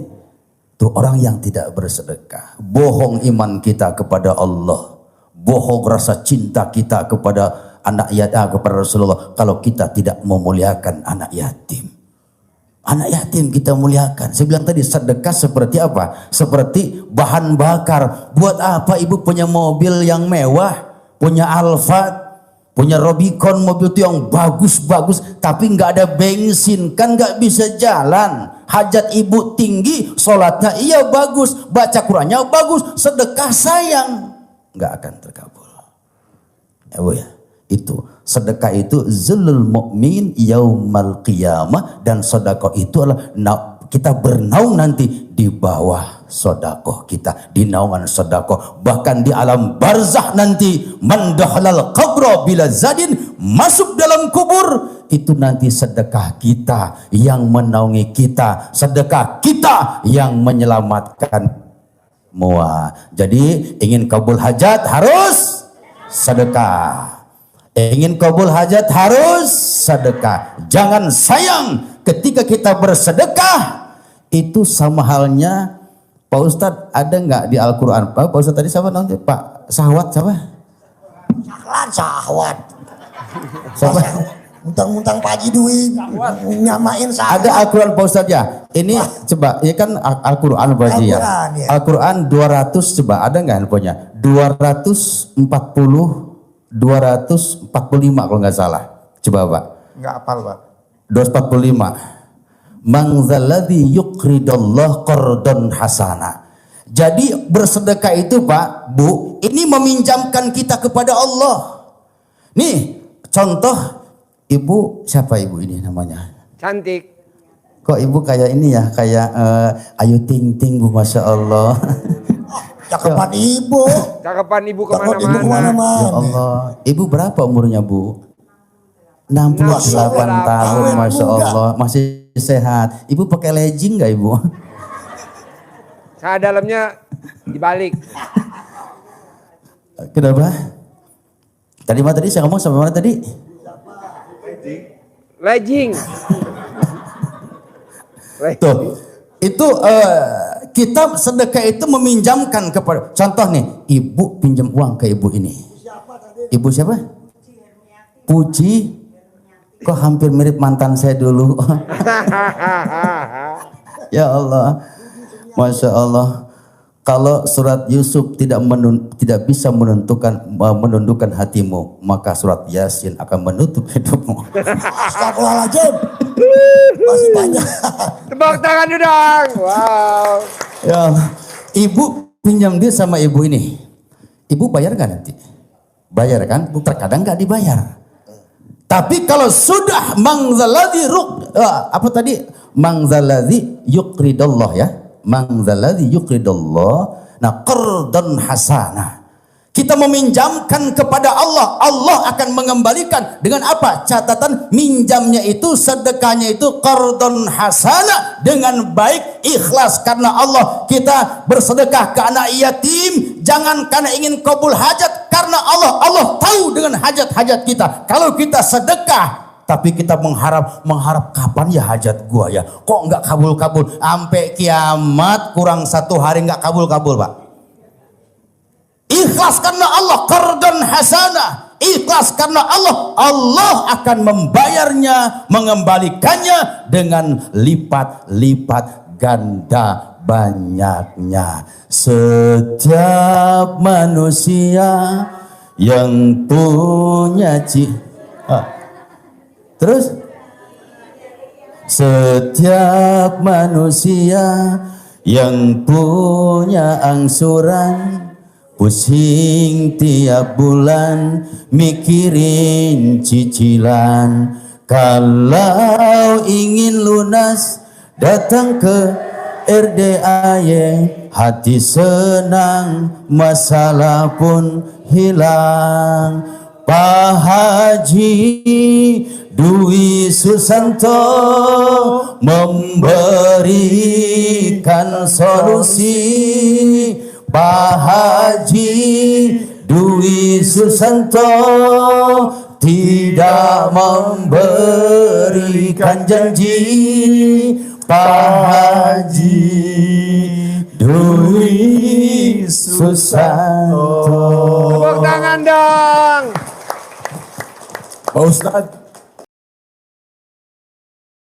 Itu orang yang tidak bersedekah. Bohong iman kita kepada Allah. Bohong rasa cinta kita kepada anak yatim, kepada Rasulullah. Kalau kita tidak memuliakan anak yatim. Anak yatim kita muliakan. Saya bilang tadi sedekah seperti apa? Seperti bahan bakar. Buat apa ibu punya mobil yang mewah? Punya Alphard? Punya Rubicon, mobil itu yang bagus-bagus, tapi nggak ada bensin, kan nggak bisa jalan. Hajat ibu tinggi, sholatnya iya bagus, baca Qurannya bagus, sedekah sayang, nggak akan terkabul. Ya bu ya, itu sedekah itu zulul mu'min yaumal qiyamah, dan sedekah itu adalah kita bernaung nanti di bawah sedekah kita, di naungan sedekah. Bahkan di alam barzah nanti, man dakhalal qabra bila zadin, masuk dalam kubur, itu nanti sedekah kita yang menaungi kita, sedekah kita yang menyelamatkan semua. Jadi ingin kabul hajat harus sedekah. Ingin kabul hajat harus sedekah. Jangan sayang ketika kita bersedekah. Itu sama halnya, Pak Ustadz, ada nggak di Al-Quran? Pak Ustadz tadi siapa nanti? Pak Sahwat siapa? Sahwat. Siapa? Muntang-muntang Pak Haji Dwi nyamain Sahwat. Ada Al-Quran Pak Ustadz ya? Ini coba, ya kan Al-Quran Pak Haji ya? Al-Quran 200 coba, ada nggak handphonenya? 245 kalau nggak salah. Coba Pak. Nggak hafal Pak. 245. Man dzalladzi yuqridallah qardan hasana. Jadi bersedekah itu Pak, Bu, ini meminjamkan kita kepada Allah. Nih, contoh ibu, siapa ibu ini namanya? Cantik. Kok ibu kayak ini ya, kayak Ayu Ting Ting Bu, Masya Allah. Cakepan ibu. Cakepan ibu Cakepan ibu kemana-mana. Ya Allah, ibu berapa umurnya Bu? 68 tahun, Masya Allah, masih sehat. Ibu pakai legging nggak ibu? Saya dalamnya dibalik. Kenapa? Tadi saya ngomong sampai mana tadi? Legging. Tuh, itu kita sedekah itu meminjamkan kepada. Contoh nih, ibu pinjam uang ke ibu ini. Ibu siapa? Puji. Kok hampir mirip mantan saya dulu. Ya Allah, Masya Allah. Kalau surat Yusuf tidak bisa menundukkan hatimu, maka surat Yasin akan menutup hidupmu. Astagfirullahaladzim. Masih banyak. Tepuk tangan dong. Wow. Ya Allah. Ibu pinjam dia sama ibu ini. Ibu bayar gak nanti? Bayar kan? Terkadang gak dibayar. Tapi kalau sudah mangzaladzi mangzaladzi yuqridallah ya. Mangzaladzi yuqridallah. Nah, qardan hasanah. Kita meminjamkan kepada Allah, Allah akan mengembalikan dengan apa? Catatan minjamnya itu, sedekahnya itu qardan hasanah, dengan baik, ikhlas karena Allah. Kita bersedekah ke anak yatim jangan karena ingin kabul hajat, karena Allah tahu dengan hajat-hajat kita. Kalau kita sedekah tapi kita mengharap kapan ya hajat gua ya, kok nggak kabul-kabul sampai kiamat, kurang 1 hari nggak kabul-kabul Pak. Ikhlas karena Allah, qardan hasanah. Ikhlas karena Allah akan membayarnya, mengembalikannya dengan lipat-lipat ganda banyaknya. Setiap manusia yang punya terus setiap manusia yang punya angsuran, pusing tiap bulan mikirin cicilan. Kalau ingin lunas datang ke RDAY, hati senang, masalah pun hilang. Pak Haji Dwi Susanto memberikan solusi. Pak Haji Dwi Susanto tidak memberikan janji. Pak Haji Dwi Susanto. Tepuk tangan dong. Pak Ustadz,